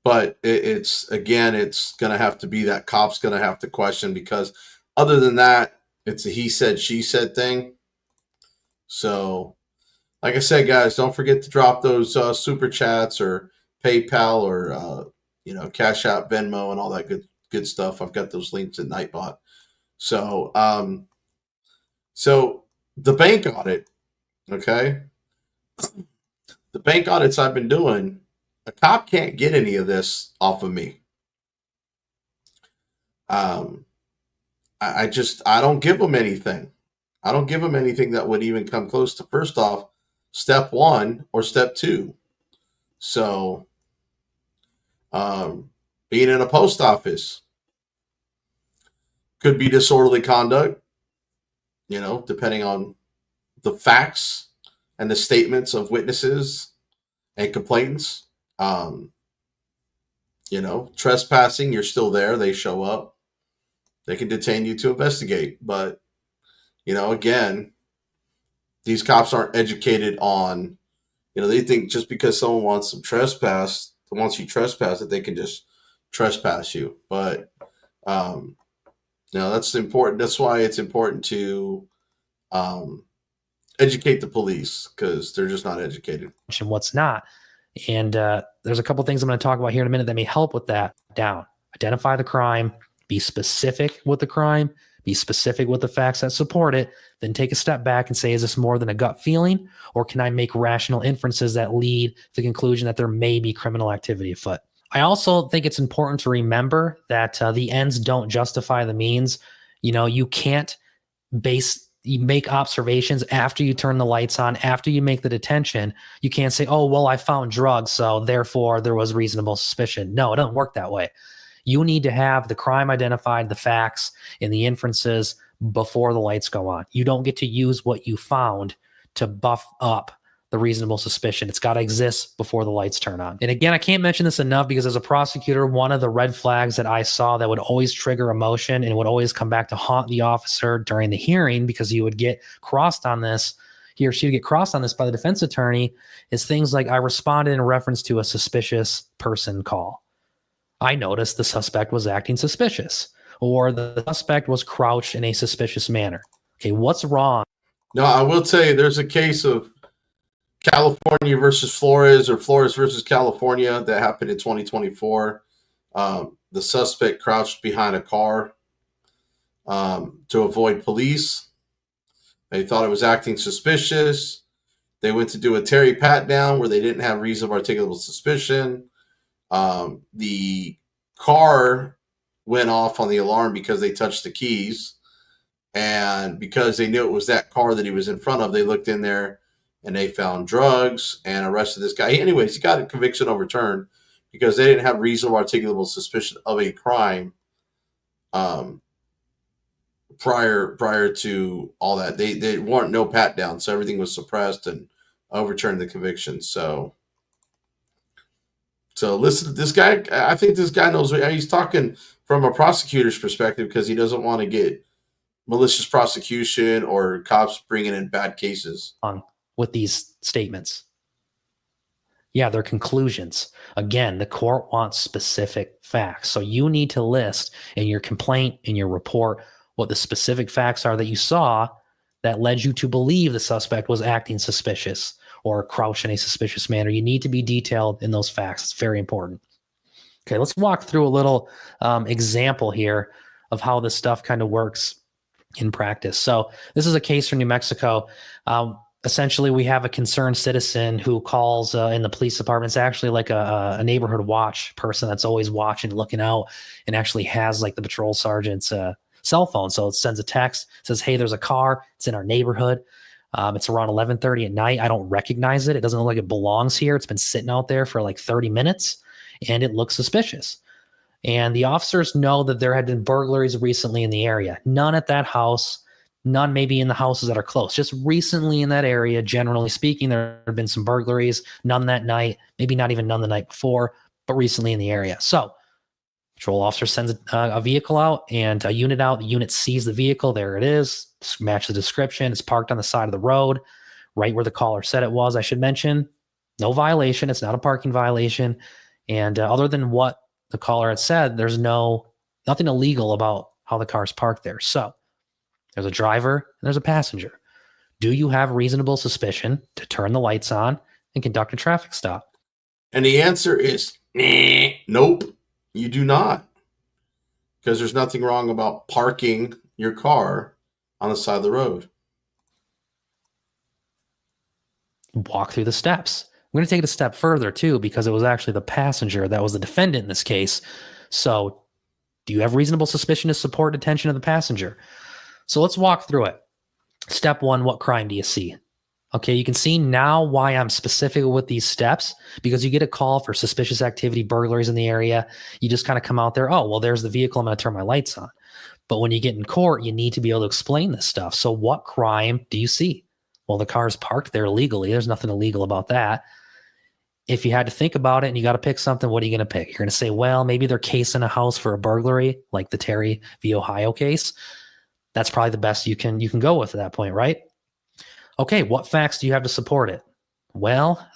But it's going to have to be that cop's going to have to question, because other than that, it's a he said, she said thing. So, like I said, guys, don't forget to drop those super chats or PayPal or Cash App, Venmo, and all that good stuff. I've got those links at Nightbot. So, so the bank audit, okay? The bank audits I've been doing, a cop can't get any of this off of me. I don't give them anything. I don't give them anything that would even come close to, first off, step 1 or step 2. So, being in a post office could be disorderly conduct, depending on the facts and the statements of witnesses and complainants. Trespassing, you're still there. They show up. They can detain you to investigate. But, again, these cops aren't educated on, they think just because someone wants you trespass, that they can just trespass you. But, that's important. That's why it's important to educate the police, because they're just not educated. And what's not. And there's a couple things I'm going to talk about here in a minute that may help with that. Down. Identify the crime. Be specific with the crime. Be specific with the facts that support it. Then take a step back and say, is this more than a gut feeling? Or can I make rational inferences that lead to the conclusion that there may be criminal activity afoot? I also think it's important to remember that the ends don't justify the means. You can't make observations after you turn the lights on, after you make the detention. You can't say, oh, well, I found drugs, so therefore there was reasonable suspicion. No, it doesn't work that way. You need to have the crime identified, the facts, and the inferences before the lights go on. You don't get to use what you found to buff up the reasonable suspicion. It's got to exist before the lights turn on. And again, I can't mention this enough, because as a prosecutor, one of the red flags that I saw that would always trigger emotion and would always come back to haunt the officer during the hearing, because he would get crossed on this, he or she would get crossed on this by the defense attorney, is things like, I responded in reference to a suspicious person call. I noticed the suspect was acting suspicious, or the suspect was crouched in a suspicious manner. Okay, what's wrong? No, I will tell you, there's a case of California versus Flores, or Flores versus California, that happened in 2024. The suspect crouched behind a car to avoid police. They thought it was acting suspicious. They went to do a Terry pat down where they didn't have reasonable articulable suspicion. The car went off on the alarm because they touched the keys. And because they knew it was that car that he was in front of, they looked in there and they found drugs and arrested this guy. Anyways, he got a conviction overturned because they didn't have reasonable articulable suspicion of a crime prior to all that. They weren't no pat down, so everything was suppressed and overturned the conviction. So listen to this guy. I think this guy knows what he's talking from a prosecutor's perspective, because he doesn't want to get malicious prosecution or cops bringing in bad cases. With these statements. Yeah, they're conclusions. Again, the court wants specific facts. So you need to list in your complaint, in your report, what the specific facts are that you saw that led you to believe the suspect was acting suspicious or crouched in a suspicious manner. You need to be detailed in those facts. It's very important. Okay, let's walk through a little example here of how this stuff kind of works in practice. So this is a case from New Mexico. Essentially, we have a concerned citizen who calls in the police department. It's actually like a neighborhood watch person that's always watching, looking out, and actually has like the patrol sergeant's cell phone. So it sends a text, says, hey, there's a car. It's in our neighborhood. It's around 11:30 at night. I don't recognize it. It doesn't look like it belongs here. It's been sitting out there for like 30 minutes, and it looks suspicious. And the officers know that there had been burglaries recently in the area. None at that house, none maybe in the houses that are close. Just recently in that area, generally speaking, there have been some burglaries. None that night, maybe not even none the night before, but recently in the area. So patrol officer sends a vehicle out and a unit out. The unit sees the vehicle. There it is. Match the description. It's parked on the side of the road, right where the caller said it was. I should mention, no violation. It's not a parking violation. And other than what the caller had said, there's nothing illegal about how the car's parked there. So there's a driver and there's a passenger. Do you have reasonable suspicion to turn the lights on and conduct a traffic stop? And the answer is, nope. You do not, because there's nothing wrong about parking your car on the side of the road. Walk through the steps. I'm going to take it a step further, too, because it was actually the passenger that was the defendant in this case. So do you have reasonable suspicion to support detention of the passenger? So let's walk through it. Step one, what crime do you see? Okay, you can see now why I'm specific with these steps, because you get a call for suspicious activity, burglaries in the area. You just kind of come out there, oh, well, there's the vehicle. I'm going to turn my lights on. But when you get in court, you need to be able to explain this stuff. So what crime do you see? Well, the car's parked there illegally. There's nothing illegal about that. If you had to think about it and you got to pick something, what are you going to pick? You're going to say, well, maybe they're casing a house for a burglary, like the Terry v. Ohio case. That's probably the best you can go with at that point, right? Okay, what facts do you have to support it? Well,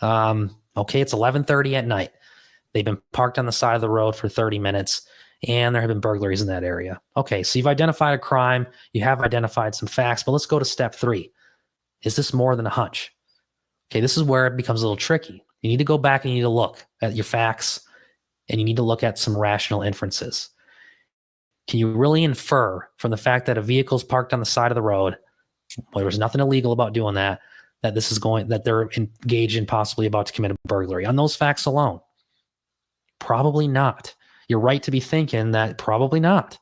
okay, it's 11:30 at night. They've been parked on the side of the road for 30 minutes, and there have been burglaries in that area. Okay, so you've identified a crime. You have identified some facts, but let's go to step 3. Is this more than a hunch? Okay, this is where it becomes a little tricky. You need to go back and you need to look at your facts, and you need to look at some rational inferences. Can you really infer from the fact that a vehicle's parked on the side of the road, well, there's nothing illegal about doing that, that they're engaged in possibly about to commit a burglary on those facts alone? Probably not. You're right to be thinking that probably not.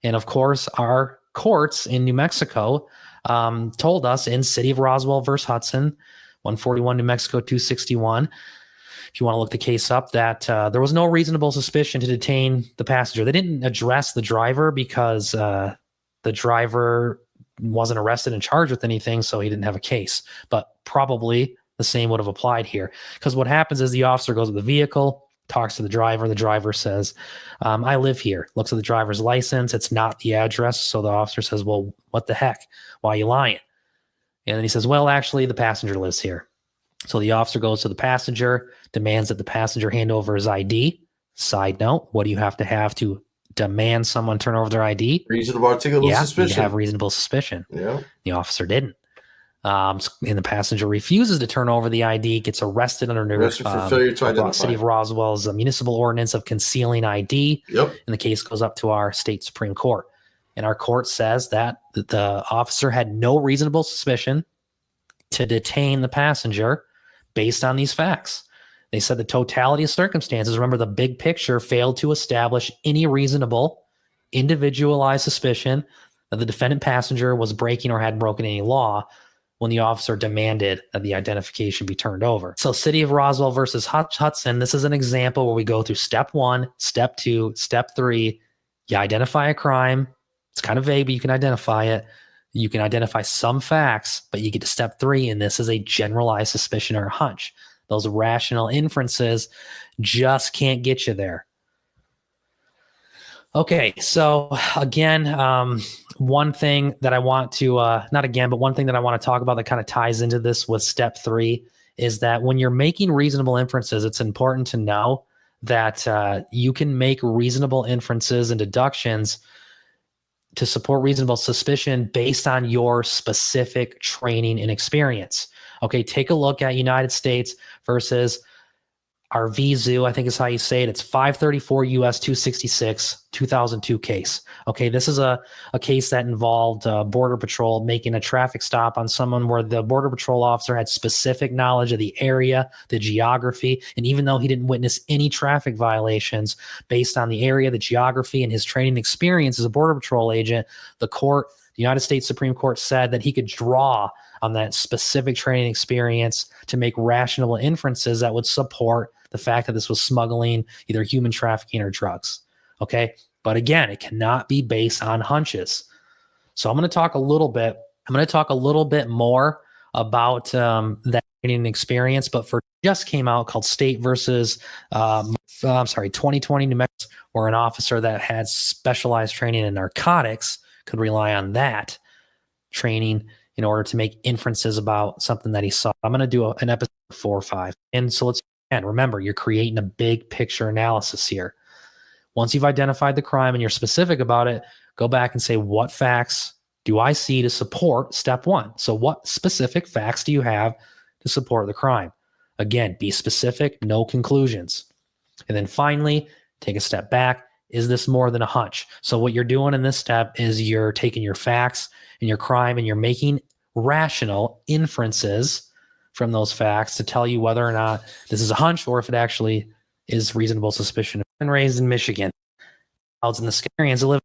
And of course, our courts in New Mexico told us in City of Roswell versus Hudson, 141 New Mexico 261, if you want to look the case up, that there was no reasonable suspicion to detain the passenger. They didn't address the driver because the driver wasn't arrested and charged with anything, so he didn't have a case. But probably the same would have applied here, because what happens is the officer goes to the vehicle, talks to the driver. The driver says, I live here. Looks at the driver's license. It's not the address. So the officer says, well, what the heck? Why are you lying? And then he says, well, actually, the passenger lives here. So the officer goes to the passenger, demands that the passenger hand over his ID. Side note, what do you have to demand someone turn over their ID? Reasonable articulable suspicion. You have reasonable suspicion. Yeah. The officer didn't. And the passenger refuses to turn over the ID, gets arrested under for failure to identify. City of Roswell's municipal ordinance of concealing ID. Yep. And the case goes up to our state Supreme Court. And our court says that the officer had no reasonable suspicion to detain the passenger based on these facts. They said the totality of circumstances, remember the big picture, failed to establish any reasonable, individualized suspicion that the defendant passenger was breaking or had broken any law when the officer demanded that the identification be turned over. So City of Roswell versus Hudson, this is an example where we go through step 1, step 2, step 3. You identify a crime. It's kind of vague, but you can identify it. You can identify some facts, but you get to step 3, and this is a generalized suspicion or a hunch. Those rational inferences just can't get you there. Okay, so again, one thing that I want to, one thing that I want to talk about that kind of ties into this with step 3 is that when you're making reasonable inferences, it's important to know that you can make reasonable inferences and deductions to support reasonable suspicion based on your specific training and experience. Okay, take a look at United States versus our VZU, I think is how you say it. It's 534 US 266, 2002 case. Okay, this is a case that involved Border Patrol making a traffic stop on someone where the Border Patrol officer had specific knowledge of the area, the geography, and even though he didn't witness any traffic violations based on the area, the geography, and his training experience as a Border Patrol agent, the United States Supreme Court said that he could draw on that specific training experience to make rational inferences that would support the fact that this was smuggling, either human trafficking or drugs. Okay. But again, it cannot be based on hunches. So I'm going to talk a little bit more about that training experience, but for just came out called State versus 2020 New Mexico, where an officer that had specialized training in narcotics could rely on that training in order to make inferences about something that he saw. I'm going to do an episode 4 or 5. And so remember, you're creating a big picture analysis here. Once you've identified the crime and you're specific about it, go back and say, what facts do I see to support step 1? So what specific facts do you have to support the crime? Again, be specific, no conclusions. And then finally, take a step back. Is this more than a hunch? So what you're doing in this step is you're taking your facts and your crime and you're making rational inferences from those facts to tell you whether or not this is a hunch or if it actually is reasonable suspicion. And raised in Michigan, out in the Scarians live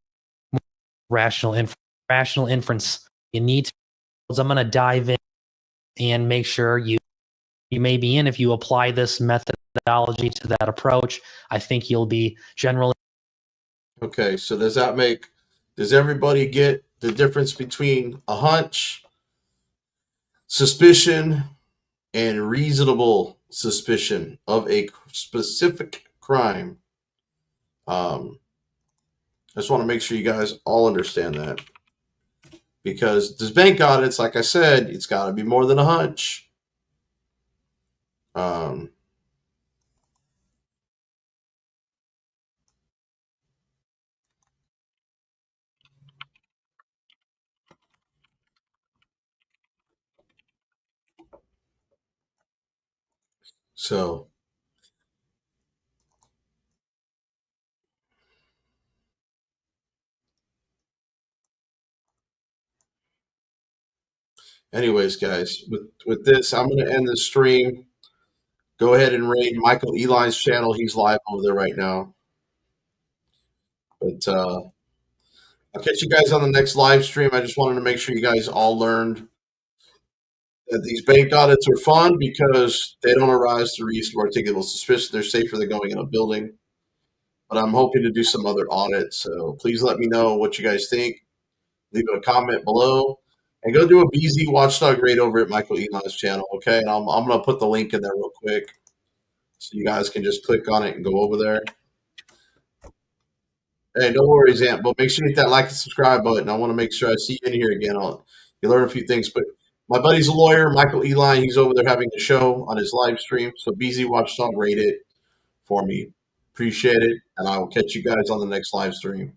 rational inference. You need to. I'm going to dive in and make sure you may be in. If you apply this methodology to that approach, I think you'll be generally. Okay, so does everybody get the difference between a hunch, suspicion, and reasonable suspicion of a specific crime? I just want to make sure you guys all understand that. Because this bank audits, like I said, it's got to be more than a hunch. So anyways, guys, with this, I'm going to end the stream. Go ahead and raid Michael Eli's channel. He's live over there right now. But I'll catch you guys on the next live stream. I just wanted to make sure you guys all learned that these bank audits are fun because they don't arise to reasonable articulable suspicion. They're safer than going in a building. But I'm hoping to do some other audits. So please let me know what you guys think. Leave a comment below. And go do a BZ Watchdog raid over at Michael Eli's channel, okay? And I'm going to put the link in there real quick so you guys can just click on it and go over there. Hey, no worries, Ant, but make sure you hit that like and subscribe button. I want to make sure I see you in here again. You learn a few things. But my buddy's a lawyer, Michael Eli. He's over there having a show on his live stream. So BZ Watchdog, rate it for me. Appreciate it. And I will catch you guys on the next live stream.